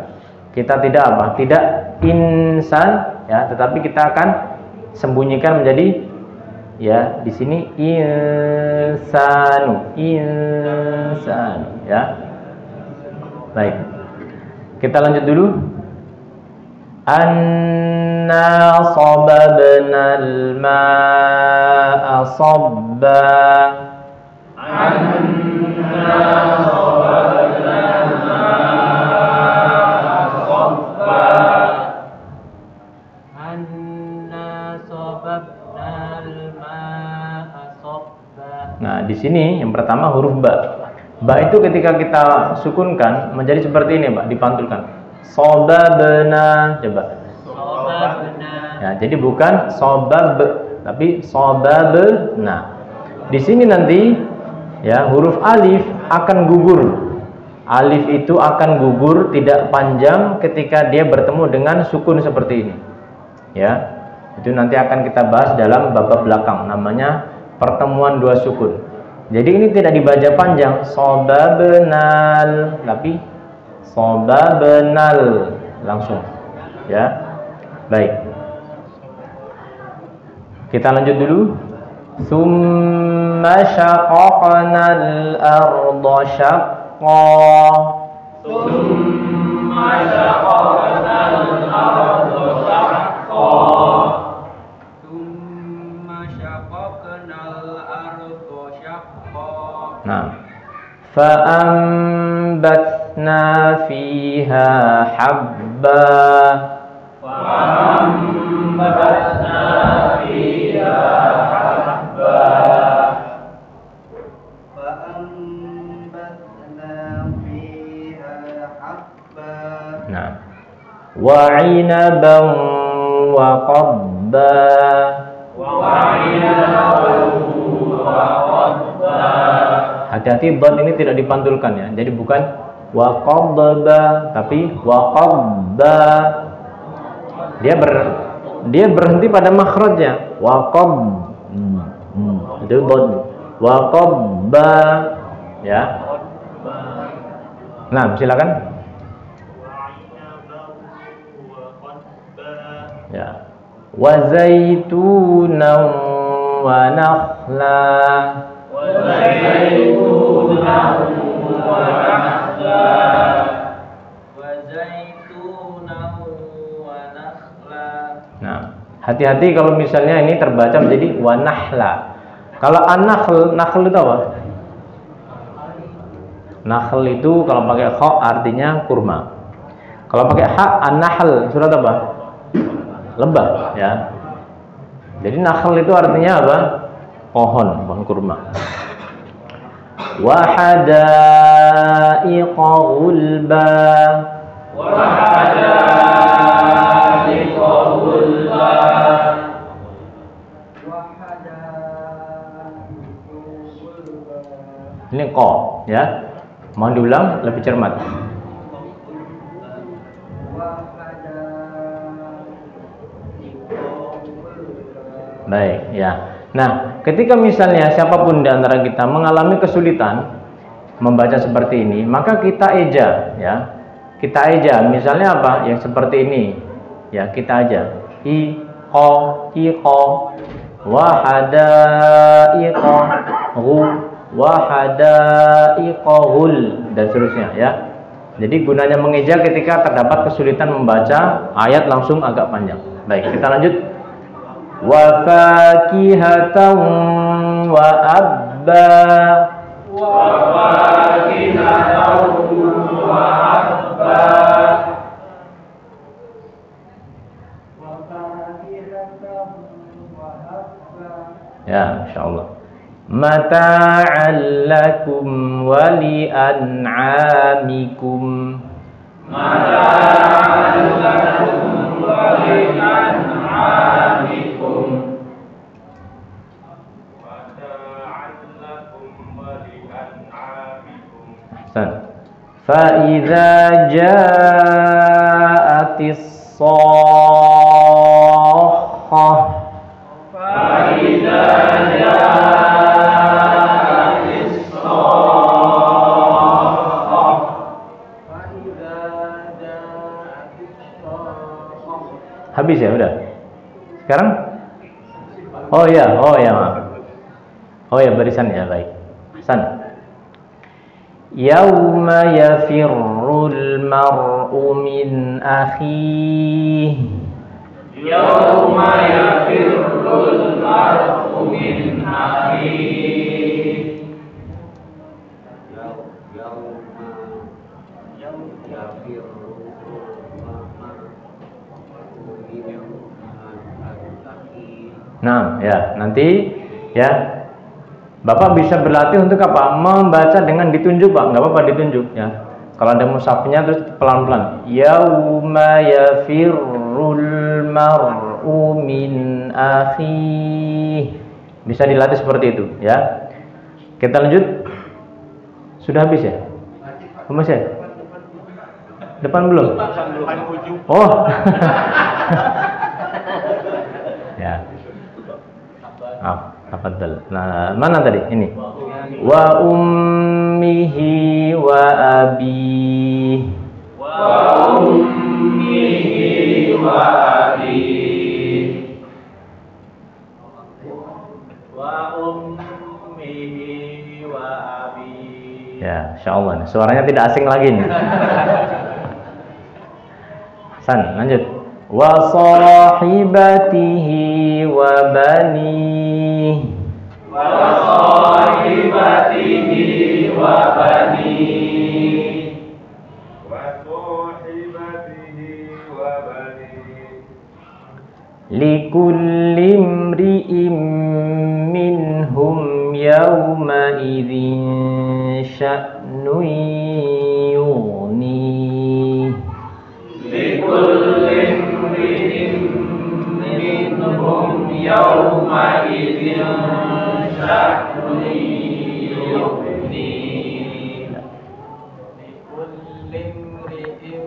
A: Kita tidak apa? Tidak insan, ya, tetapi kita akan sembunyikan menjadi, ya, di sini insanu, ya. Baik. Kita lanjut dulu. Anna sababnal ma'a sabba. Nah, di sini yang pertama huruf ba. Ba itu ketika kita sukunkan menjadi seperti ini, Pak, dipantulkan. Sobabna, coba. Sobabna. Ya, jadi bukan sobab, tapi sobabna. Di sini nanti, ya, huruf alif akan gugur. Alif itu akan gugur, tidak panjang ketika dia bertemu dengan sukun seperti ini. Ya, itu nanti akan kita bahas dalam bab belakang, namanya pertemuan dua sukun. Jadi ini tidak dibaca panjang, sobabnal, tapi sobabnal langsung. Ya, baik. Kita lanjut dulu. Tsumma syaqaqnal arda syaqqa. Tsumma syaqaqnal arda syaqqa. Nah, fa'ambatna fiha habba. Fa'ambatna fiha habba.
B: Fa'ambatna fiha habba.
A: Nah, wa 'inaban wa qabba. Wa 'inaban wa qabba. Hati-hati dot ini tidak dipantulkan, ya. Jadi bukan wa qabba tapi wa qabba. Dia berhenti pada makhrajnya. Wa qab. Itu dot. Wa qabba, ya. Nah, silakan. Ya. Wa zaitunan wa nakhla. Nah, hati-hati kalau misalnya ini terbaca menjadi wanahla. Kalau an-nakhl, nakhl itu apa? Nakhl itu kalau pakai kha artinya kurma. Kalau pakai ha, an-nahl surat apa? Lebah, ya. Jadi nakhl itu artinya apa? Pohon kurma. Wa hadaiqa ghulba. Wa hadaiqa ghulba. Ini qa, ya. Mohon diulang lebih cermat. Baik, ya. Nah, ketika misalnya siapapun di antara kita mengalami kesulitan membaca seperti ini, maka kita eja, ya. kita aja. Misalnya apa? Yang seperti ini. Ya, kita aja. Iqo, wahadaiqo, wahadaiqohul, dan seterusnya ya. Jadi gunanya mengeja ketika terdapat kesulitan membaca ayat langsung agak panjang. Baik, kita lanjut. Wa fakihatan wa abba. Wa fakihatan wa abba. Ya, insyaallah. Mata'al lakum wa li'an'amikum. Mata'al lakum wa li'an'amikum. Mata'al lakum wa li'an'amikum. Ahsan. Fa idza ja'atis shakhah. Fa idza habis ya, udah. Sekarang? Oh ya, maaf. Oh ya, barisan ya, baik. Hasan. Yauma yafirrul mar'u min akhihi. Yauma yafirrul mar'u min akhihi. Nah, ya, nanti ya Bapak bisa berlatih untuk apa? Membaca dengan ditunjuk, Pak. Nggak apa-apa ditunjuk ya. Kalau ada mushafnya terus pelan-pelan. Yauma yafirrul mar'u min akhihi. Bisa dilatih seperti itu ya. Kita lanjut. Sudah habis ya? Habis ya? Depan belum? Oh. Ya. Tafadhal. Nah, mana tadi? Ini. Wa ummihi wa abi. Wa ummihi wa abi. Wa ummihi wa abi. Ya, insyaallah. Suaranya tidak asing lagi nih. San, lanjut. Wa sahibatihi wa bani. Wa sahibatihi wa bani. Wa sahibatihi wa bani. Likulli imri'in minhum yawma idzin sya'nun yughni. Likulli yawma idzin sya'nun yughni. Likulli imri'in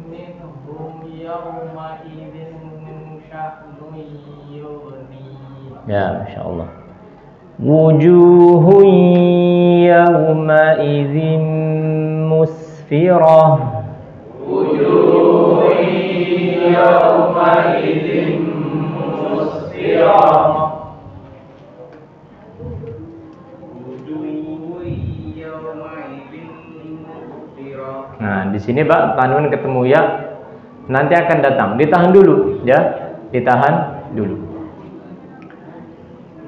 A: minhum yawma idzin sya'nun yughni. Ya, masyaallah. Wujuhun yawma idzin musfirah. Wujuhun yawma idzin musfirah. Nah, di sini Pak tanwin ketemu ya, nanti akan datang. Ditahan dulu ya, ditahan dulu.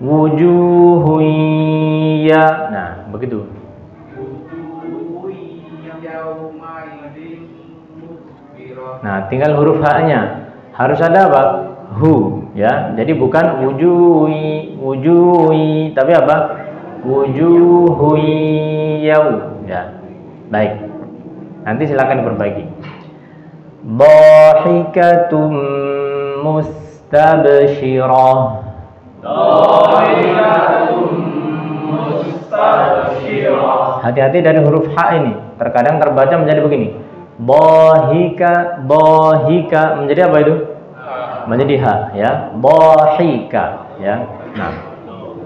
A: Wujuhun ya. Nah, begitu. Nah, tinggal huruf H-nya. Harus ada apa? Hu, ya. Jadi bukan wujuhi, tapi apa? Wujuhi yau, ya. Baik. Nanti silakan diperbaiki. Dhahikatum mustabshirah. Dhahikatum mustabshirah. Hati-hati dari huruf H ini. Terkadang terbaca menjadi begini. Dhahika menjadi apa itu? Menjadi H, ya. Dhahika, ya. Nah,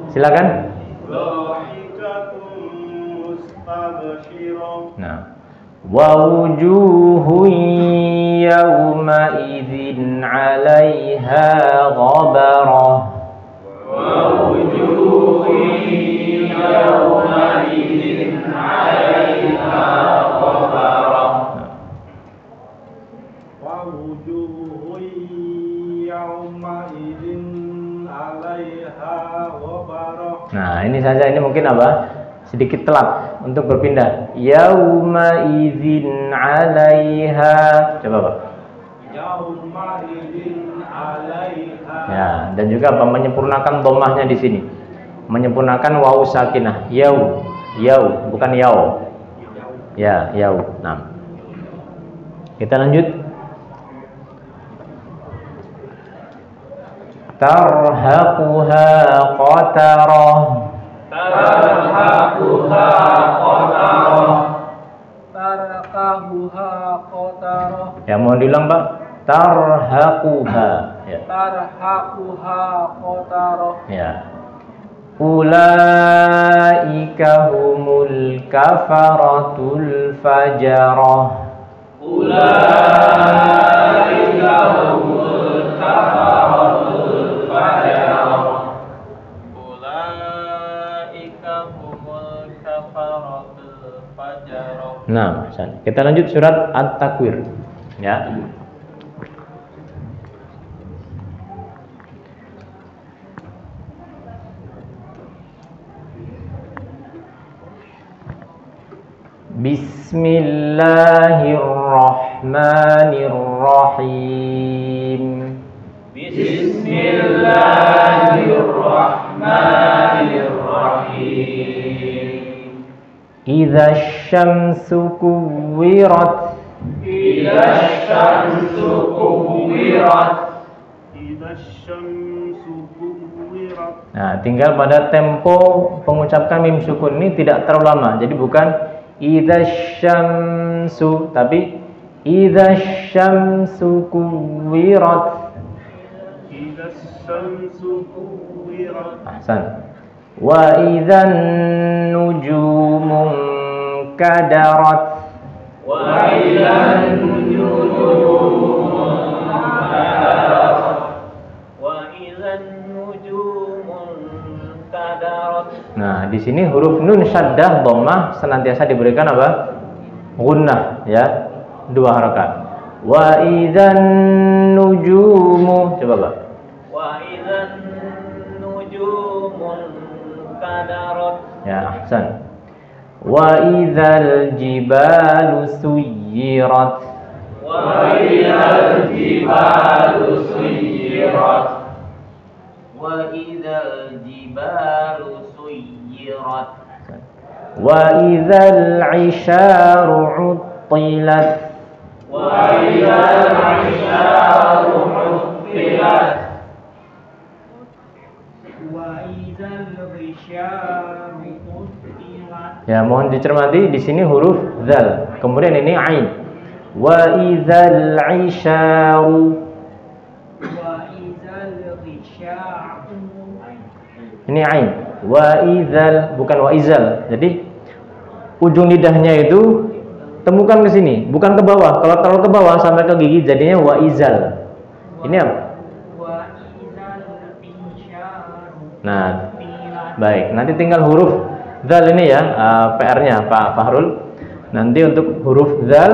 A: silakan. Nah, Wa wujuhun yawma'idzin 'alaiha ghabarah.
D: Wa wujuhun yawma'idzin 'alaiha ghabarah.
C: Wa wujuhun yawma'idzin 'alaiha ghabarah.
A: Nah, ini saja, ini mungkin apa? Sedikit telat untuk berpindah. Yauma idzin 'alaiha. Coba, Pak.
C: Yauma idzin 'alaiha.
A: Ya, dan juga apa? Menyempurnakan dhammahnya di sini. Menyempurnakan wawu sakinah. Yau, bukan yau. Ya, yau. Nah. Kita lanjut. Tarhaquha qatarah.
D: Tarhaquha qatarah.
C: Tarhaquha qatarah.
A: Ya, mohon diulang, Pak. Tarhaquha. Ya.
C: Tarhaquha qatarah.
A: Ya. Ulaika humul kafaratul fajarah.
D: Ulaika humul kafaratul fajarah. Ulaika humul kafaratul fajarah.
A: Nah, kita lanjut surat At-Takwir. Ya. Bismillahirrahmanirrahim.
D: Bismillahirrahmanirrahim.
A: Idza syamsu kuwirat.
D: Idza syamsu kuwirat.
C: Idza syamsu kuwirat.
A: Nah, tinggal pada tempo pengucapkan mim sukun ini tidak terlalu lama. Jadi bukan idza syamsu, tapi idza syamsu kuwirat.
C: Idza syamsu kuwirat.
A: Ahsan. Wa idzan nujumu kadarat.
D: Wa idzan nujumu kadarat. Wa idzan nujumu kadarat.
A: Nah, di sini huruf nun syaddah dhammah senantiasa diberikan apa? Gunnah, ya. 2 harakat. Wa idzan nujumu. Coba, Pak.
D: Wa idzan nujumu kadarat.
A: Ya, ahsan. Wa idzal jibalu suyirat.
D: Wa idzal jibalu suyirat. Wa idzal jibalu suyirat.
A: Wa idzal 'isharu 'uttilat.
D: Wa idzal 'isharu 'uttilat.
C: Wa idzal ghisyaru qutilat.
A: Ya, mohon dicermati di sini huruf dzal. Kemudian ini ain. Wa idzal 'isharu.
C: Wa idzal ghisyaru.
A: Ini ain. Wa idzal, bukan wa izal. Jadi ujung lidahnya itu temukan ke sini, bukan ke bawah. Kalau terlalu ke bawah sampai ke gigi jadinya wa izal. Ini apa?
C: Wa idzal insyaru.
A: Nah, baik. Nanti tinggal huruf dzal ini ya, PR-nya Pak Fahrul. Nanti untuk huruf dzal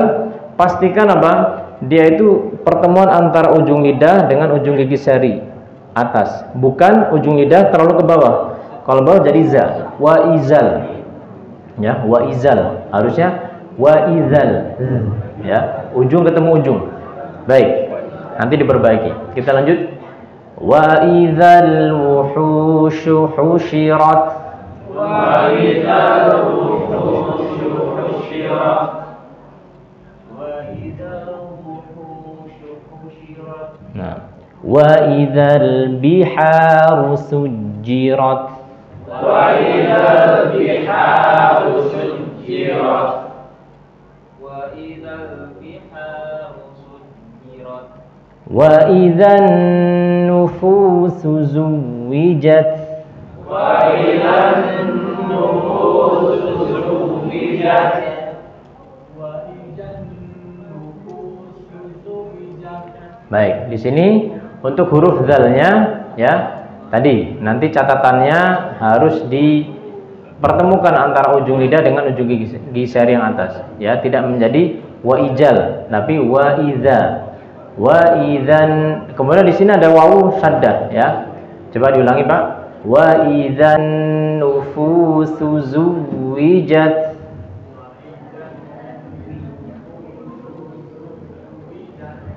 A: pastikan apa? Dia itu pertemuan antara ujung lidah dengan ujung gigi seri atas, bukan ujung lidah terlalu ke bawah. Kalau bawah jadi za, wa izal. Ya, wa izal. Harusnya wa izal. Ya, ujung ketemu ujung. Baik. Nanti diperbaiki. Kita lanjut. Wa idzal wuhushu husyirat.
D: Wa idzal wuhushu husyirat. Wa idzal wuhushu husyirat.
A: Nah, wa idzal biharu sujjirat.
D: Wa idzal biharu sujjirat. Wa idzal biharu sujjirat.
A: Wa idzan nufusu zuwijat.
D: Wa idzan nufusu zuwijat.
C: Wa
A: Baik, di sini untuk huruf dzalnya ya. Tadi nanti catatannya harus dipertemukan antara ujung lidah dengan ujung gigi seri yang atas ya, tidak menjadi wa ijal tapi wa idza. Wa idzan, kemudian di sini ada wawu syaddah ya. Coba diulangi, Pak. Wa idzan nufusu zuwijat.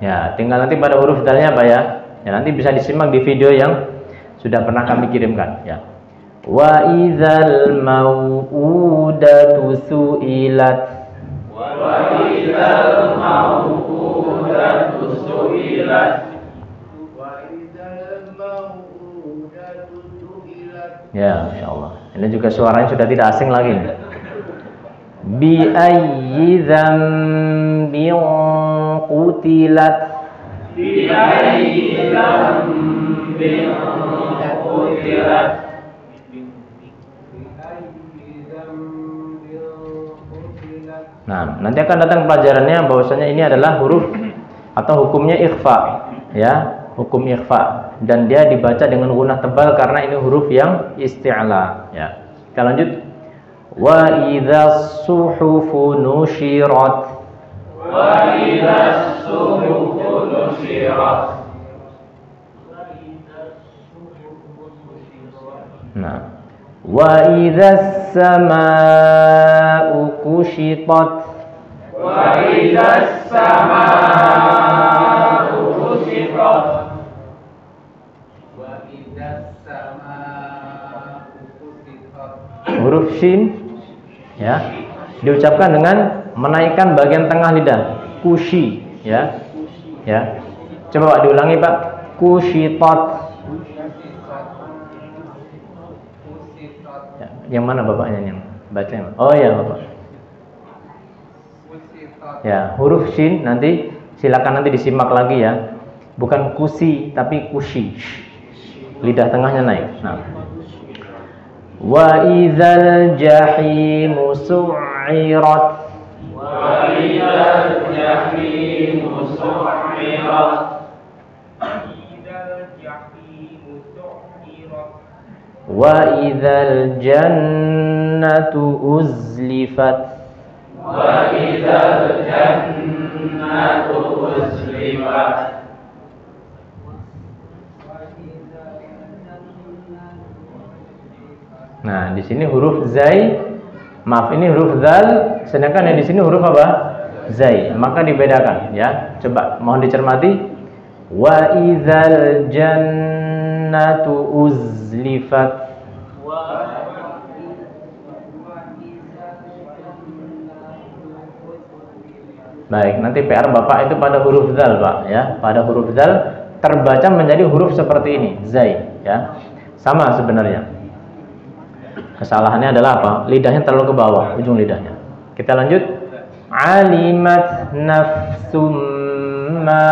A: Ya, tinggal nanti pada huruf dalnya Pak ya. Ya, nanti bisa disimak di video yang sudah pernah kami kirimkan ya. Wa idzal mau'udatu su'ilat.
D: Wa idzal mau'udatu su'ilat.
B: Wa idzal mau'udatu su'ilat.
A: Ya, ya Allah. Ini juga suaranya sudah tidak asing lagi. Bi ayyi dzambin qutilat.
D: Bi ayyi dzambin qutilat.
A: Nah, nanti akan datang pelajarannya bahwasanya ini adalah huruf atau hukumnya ikhfa, ya, hukum ikhfa, dan dia dibaca dengan gunnah tebal karena ini huruf yang isti'la, ya. Kita lanjut. Wa idzas suhufu nusyirat.
D: Wa idzas suhufu nusyirat.
A: Nah, wa idzas samaa'u kushitat.
D: Wa idzas samaa'u kushitat.
B: Wa idzas samaa'u kushitat.
A: Huruf shin ya, diucapkan dengan menaikkan bagian tengah lidah, kushi ya. Ya. Coba Pak diulangi Pak. Kushitat. Ya, yang mana Bapaknya yang baca? Oh ya Bapak. Ya, huruf shin nanti silakan nanti disimak lagi ya. Bukan kusi tapi kushi. Lidah tengahnya naik. Nah. Wa idzal jahimu su'irat.
D: Wa idzal jahimu su'irat.
A: Wa idzal jannatu uzlifat.
D: Wa idzal jannatu uzlifat.
A: Nah, di sini huruf zai, maaf ini huruf zal, sedangkan yang di sini huruf apa? Zai. Maka dibedakan ya. Coba mohon dicermati. Wa idzal jannatu uzlifat. Baik, nanti PR Bapak itu pada huruf zal, Pak ya. Pada huruf zal terbaca menjadi huruf seperti ini, zai ya. Sama sebenarnya. Kesalahannya adalah apa? Lidahnya terlalu ke bawah, ujung lidahnya. Kita lanjut. Alimat nafsum ma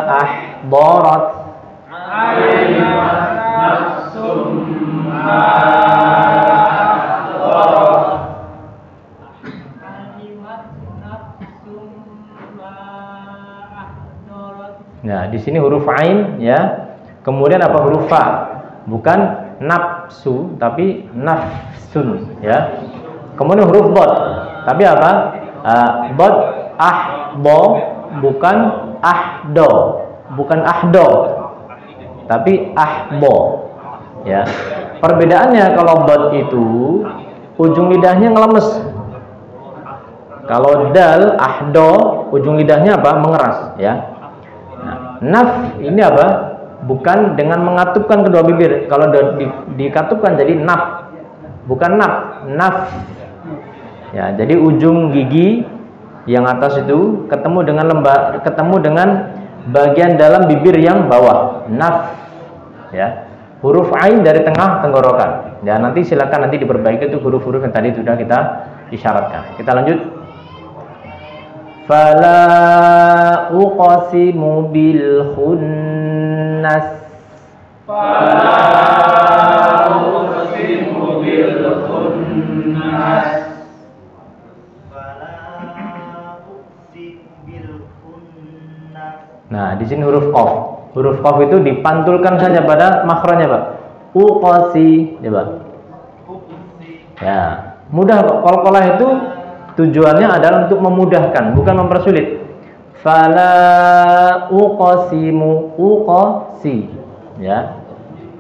A: ahdarat.
D: Alimat nafsum ma ahdarat.
A: Nah, di sini huruf ain ya. Kemudian apa huruf fa? Bukan nafsu tapi nafsun ya. Kemudian huruf dot. Tapi apa? Dot ahdo bukan ahdo, bukan ahdo. Tapi ahbo. Ya. Perbedaannya kalau dot itu ujung lidahnya ngelemes. Kalau dal ahdo ujung lidahnya apa? Mengeras ya. Nah, naf ini apa? Bukan dengan mengatupkan kedua bibir. Kalau dikatupkan jadi naf, bukan naf, naf. Ya, jadi ujung gigi yang atas itu ketemu dengan bagian dalam bibir yang bawah, naf. Ya, huruf ain dari tengah tenggorokan. Ya, nanti silakan nanti diperbaiki itu huruf-huruf yang tadi sudah kita isyaratkan. Kita lanjut. Fala uqsimu bil khunnas.
D: Fala uqsimu bil khunnas.
B: Fala uqsimu bil khunnas.
A: Nah, di sini huruf qaf. Huruf qaf itu dipantulkan saja pada makhrajnya, Pak. Uqasi, coba. Ya, mudah kok. Qalqalah itu tujuannya adalah untuk memudahkan, bukan mempersulit. Fala uqasimu, uqasi. Ya.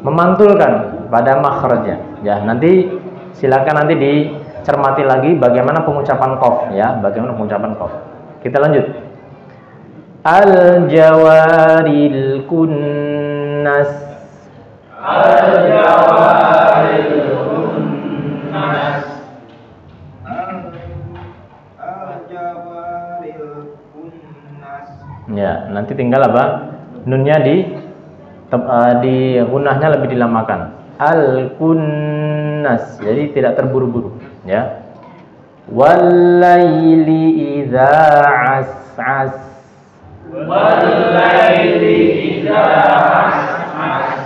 A: Memantulkan pada makhrajnya. Ya, nanti silakan nanti dicermati lagi bagaimana pengucapan qaf, ya, bagaimana pengucapan qaf. Kita lanjut. Al-jawaril kunnas.
D: Al-jawaril kunnas.
B: Al-jawaril kunnas.
A: Ya, nanti tinggal apa? Nunnya di gunahnya lebih dilamakan. Al-kunnas. Jadi tidak terburu-buru, ya. Wal-laili idza as'as.
D: Wal-laili idza as'as.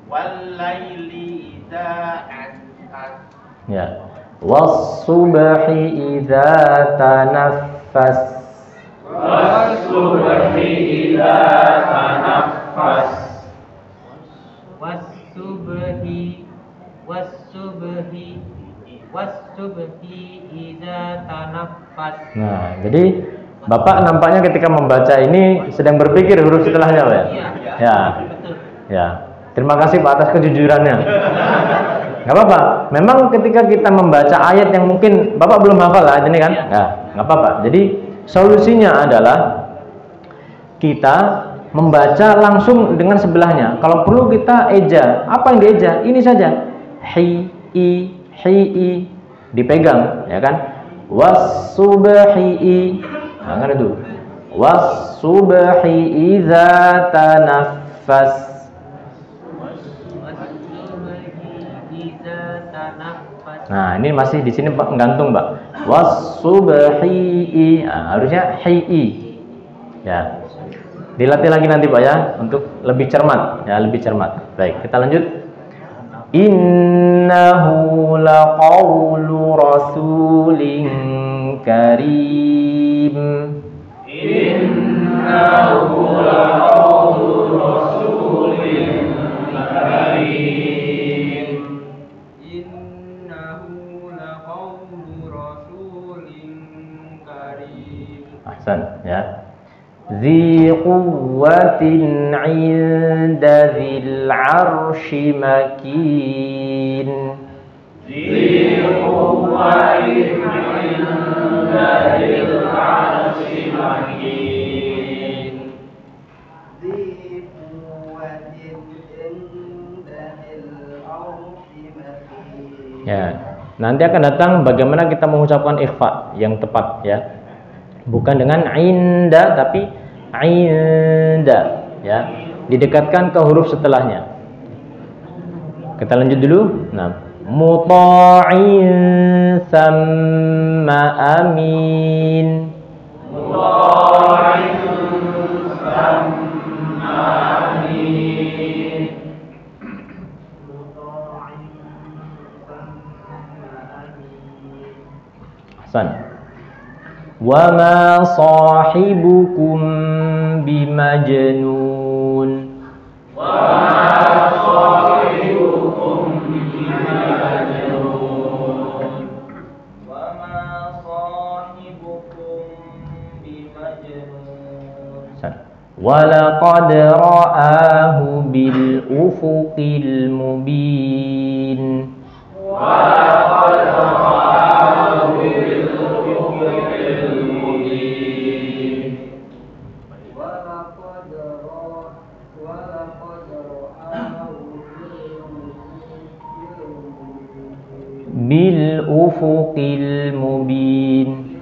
B: Wal-laili idza as'as.
A: Ya. Was-subhi idza tanaffas.
D: Was-subhi idza tanaffas.
C: Wasubhi idza tanaffas.
A: Nah, jadi Bapak nampaknya ketika membaca ini sedang berpikir huruf setelahnya, Pak. Ya. Ya. Terima kasih Pak atas kejujurannya. Nggak apa-apa. Memang ketika kita membaca ayat yang mungkin Bapak belum hafal ayat ini kan? Ya, nggak apa-apa. Jadi solusinya adalah kita membaca langsung dengan sebelahnya. Kalau perlu kita eja. Apa yang dieja? Ini saja. Hi, dipegang, ya kan? Was-subhi, nah, kan itu. Was-subhi idza tanaffas. Nah, ini masih di sini gantung, Mbak. Was-subhi, nah, harusnya hi. Ya. Dilatih lagi nanti, Pak, ya, untuk lebih cermat, ya, lebih cermat. Baik, kita lanjut. Innahu laqawlu rasulin karim.
D: Innahu laqawlu rasulin karim.
C: Innahu laqawlu rasulin karim.
A: Ahsan, ya. Zi quwwatin 'inda dzil 'arsy makin.
D: Zi quwwatin 'inda dzil 'arsy makin.
B: Zi quwwatin inda dzil 'arsy makin.
A: Ya. Nanti akan datang bagaimana kita mengucapkan ikhfa yang tepat, ya. Bukan dengan inda tapi inda, ya. Didekatkan ke huruf setelahnya. Kita lanjut dulu. Nah, muta'in samma amin.
D: Muta'in samma amin.
A: Ahsan. Wa ma sahibukum bimajnun.
D: Wa ma sahibukum bimajnun.
C: Wa ma sahibukum bimajnun.
A: Wa laqad ra'ahu bil ufuqil mubin.
D: Wa laqad ra'ahu bil ufuqil mubin.
A: Bil ufuqil mubin.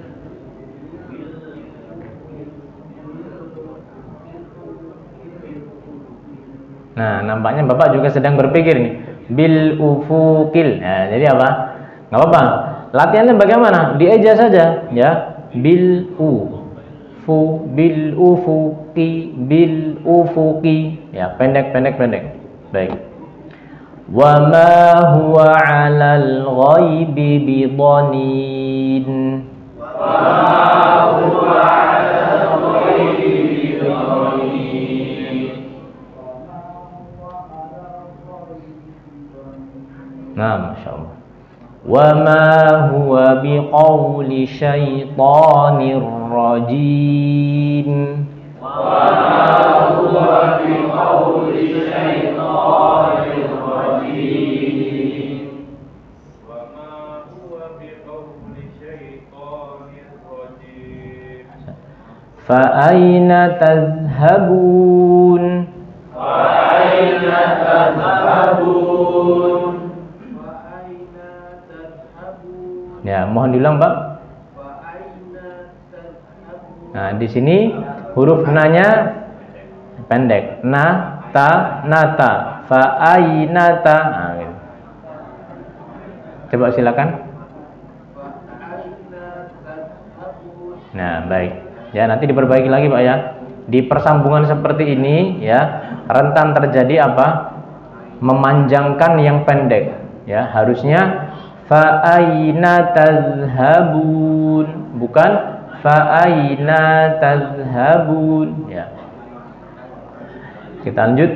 A: Nah, nampaknya Bapak juga sedang berpikir nih. Bil ufuqil. Nah, jadi apa? Nggak apa-apa. Latihannya bagaimana? Dieja saja, ya. Bil bil ufuqi. Ya, pendek. Baik. Wa ma huwa 'alal ghaibi bidhanin.
D: Wa ma huwa
A: Nah, Masya Allah. Wa ma huwa biqauli syaitanir rajim.
D: Wa ma huwa biqauli syaitanir rajim. Wa ma huwa biqauli syaitanir rajim.
A: Fa aina tadhhabun?
D: Fa aina tadhhabun?
A: Ya, mohon diulang, Pak. Nah, di sini huruf na-nya pendek. Na, ta, nata. Fa ainata. Nah, gitu. Coba silakan. Nah, baik. Ya, nanti diperbaiki lagi, Pak ya. Di persambungan seperti ini ya, rentan terjadi apa? Memanjangkan yang pendek. Ya, harusnya fa aina tadhhabun, bukan fa aina tadhhabun ya. Kita lanjut.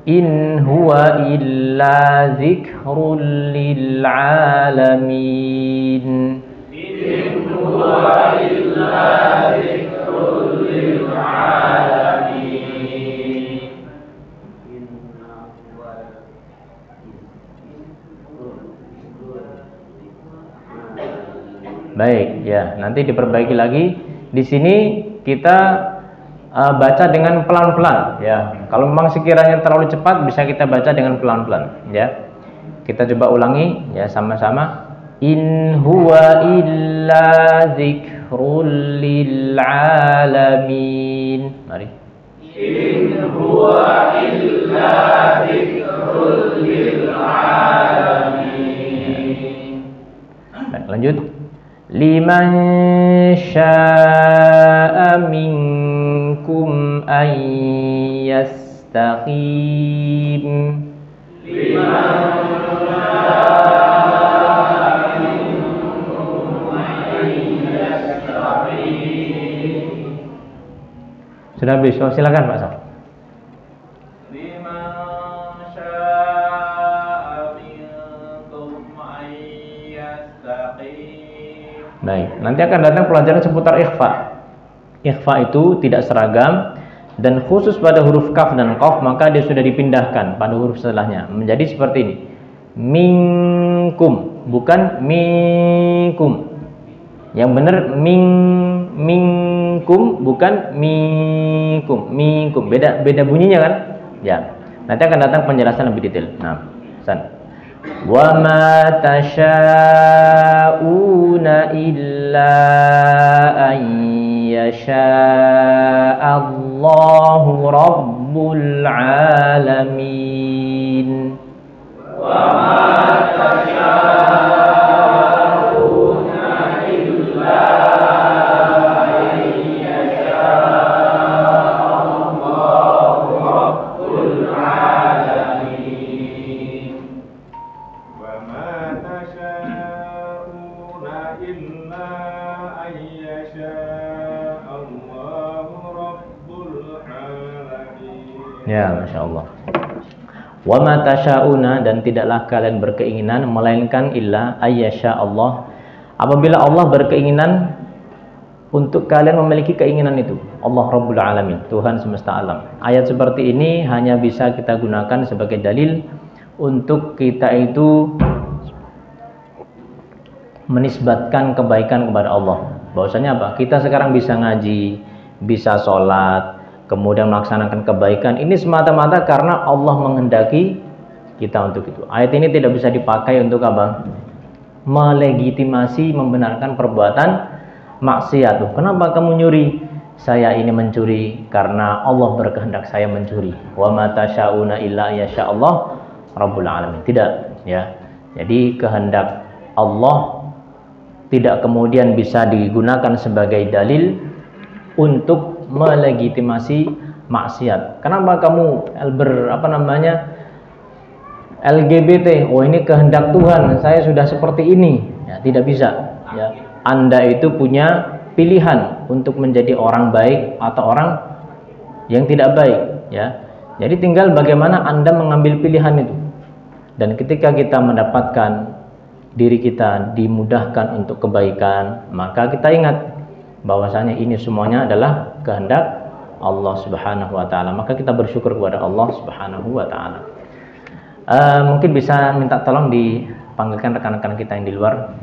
A: In huwa illa dzikrul lil alamin.
D: In huwa illa dzikrul lil alamin.
A: Baik, ya, nanti diperbaiki lagi. Di sini kita baca dengan pelan-pelan, ya. Kalau memang sekiranya terlalu cepat, bisa kita baca dengan pelan-pelan, ya. Kita coba ulangi, ya, sama-sama. In huwa illa dzikrul lil alamin. Mari.
D: In huwa illa dzikrul lil alamin.
A: Baik, lanjut. Liman syaa minkum an yastaqim.
D: Liman syaa minkum an yastaqim.
A: Sudah habis, oh, silakan Pak Saf.
C: Liman syaa minkum an yastaqim.
A: Baik, nanti akan datang pelajaran seputar ikhfa. Ikhfa itu tidak seragam dan khusus pada huruf kaf dan qaf, maka dia sudah dipindahkan pada huruf setelahnya menjadi seperti ini. Minkum, bukan minkum. Yang benar minkum, bukan minkum. Minkum, beda bunyinya kan? Ya. Nanti akan datang penjelasan lebih detail. Nah, San. Wa ma tasha'una illa an yasha Allahu rabbul alamin.
D: Wa ma tasha'una illa an yasha Allahu rabbul alamin.
C: Wa ma tasha'una illa an yasha Allahu rabbul alamin.
A: Ya, Masya Allah. Wa ma tasyauna, dan tidaklah kalian berkeinginan melainkan illa ayyasha Allah, apabila Allah berkeinginan untuk kalian memiliki keinginan itu. Allah Rabbul Alamin, Tuhan semesta alam. Ayat seperti ini hanya bisa kita gunakan sebagai dalil untuk kita itu menisbatkan kebaikan kepada Allah. Bahwasanya apa? Kita sekarang bisa ngaji, bisa sholat, kemudian melaksanakan kebaikan. Ini semata-mata karena Allah menghendaki kita untuk itu. Ayat ini tidak bisa dipakai untuk apa? Melegitimasi, membenarkan perbuatan maksiat. Kenapa kamu nyuri? Saya ini mencuri karena Allah berkehendak saya mencuri. Wa ma tasyauna illa yasha Allah Rabbul Alamin. Tidak, ya. Jadi kehendak Allah tidak kemudian bisa digunakan sebagai dalil untuk melegitimasi maksiat. Kenapa kamu LGBT? Oh, ini kehendak Tuhan, saya sudah seperti ini. Ya, tidak bisa. Ya. Anda itu punya pilihan untuk menjadi orang baik atau orang yang tidak baik. Ya. Jadi tinggal bagaimana Anda mengambil pilihan itu. Dan ketika kita mendapatkan diri kita dimudahkan untuk kebaikan, maka kita ingat bahwasanya ini semuanya adalah kehendak Allah Subhanahu wa taala. Maka kita bersyukur kepada Allah Subhanahu wa taala. Mungkin bisa minta tolong dipanggilkan rekan-rekan kita yang di luar.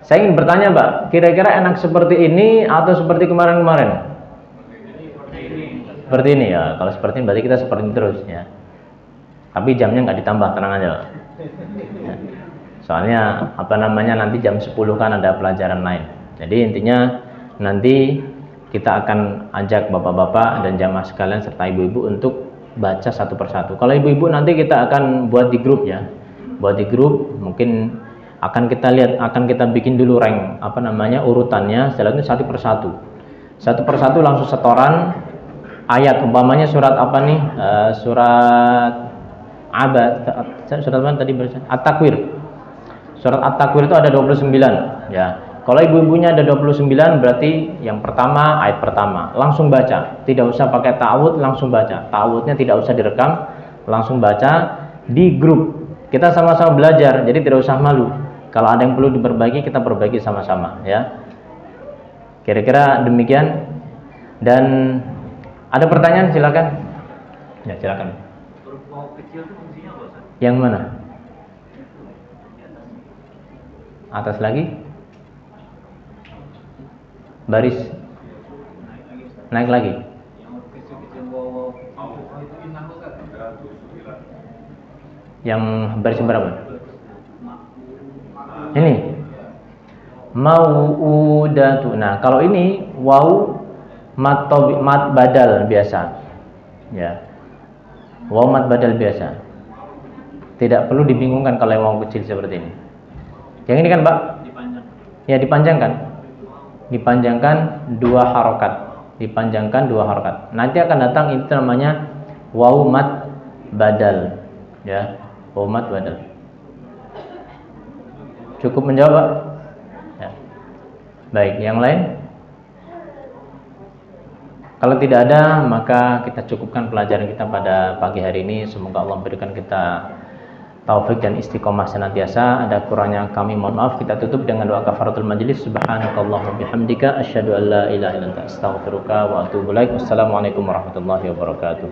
A: Saya ingin bertanya, Pak, kira-kira enak seperti ini atau seperti kemarin-kemarin? Seperti ini ya. Kalau seperti ini berarti kita seperti ini terus ya. Tapi jamnya nggak ditambah, tenang aja. Ya. Soalnya nanti jam 10 kan ada pelajaran lain. Jadi intinya nanti kita akan ajak bapak-bapak dan jamaah sekalian serta ibu-ibu untuk baca satu persatu. Kalau ibu-ibu nanti kita akan buat di grup ya. Buat di grup, mungkin akan kita lihat, akan kita bikin dulu rank urutannya, setelah itu satu persatu. Satu persatu langsung setoran ayat, umpamanya surat apa nih? Surat apa tadi barusan? At-Takwir. Surat At-Takwir itu ada 29 ya. Kalau ibu-ibunya ada 29 berarti yang pertama, ayat pertama langsung baca, tidak usah pakai ta'awud, langsung baca. Ta'awudnya tidak usah direkam, langsung baca di grup. Kita sama-sama belajar, jadi tidak usah malu. Kalau ada yang perlu diperbaiki, kita perbaiki sama-sama ya. Kira-kira demikian. Dan ada pertanyaan, silakan. Ya, silakan.
E: Huruf waw kecil itu fungsinya apa, Ustaz?
A: Yang mana? Atas lagi? Baris. Naik lagi.
E: Yang huruf kecil-kecil waw itu inah, Ustaz.
A: Yang baris berapa? Ini. Mau'udatu. Nah, kalau ini waw mat badal biasa. Ya. Waw mat badal biasa. Tidak perlu dibingungkan kalau waw kecil seperti ini. Yang ini kan, Pak?
E: Dipanjang.
A: Ya, dipanjangkan. Dipanjangkan 2 harokat. Dipanjangkan 2 harokat. Nanti akan datang itu namanya waw mat badal. Ya, waw mat badal. Cukup menjawab, Pak? Ya. Baik, yang lain? Kalau tidak ada, maka kita cukupkan pelajaran kita pada pagi hari ini. Semoga Allah berikan kita taufik dan istiqomah senantiasa. Ada kurangnya kami mohon maaf. Kita tutup dengan doa kafaratul majlis. Subhanakallahumma bihamdika asyhadu an la ilaha illa anta astaghfiruka wa atubu ilaik. Wassalamualaikum warahmatullahi wabarakatuh.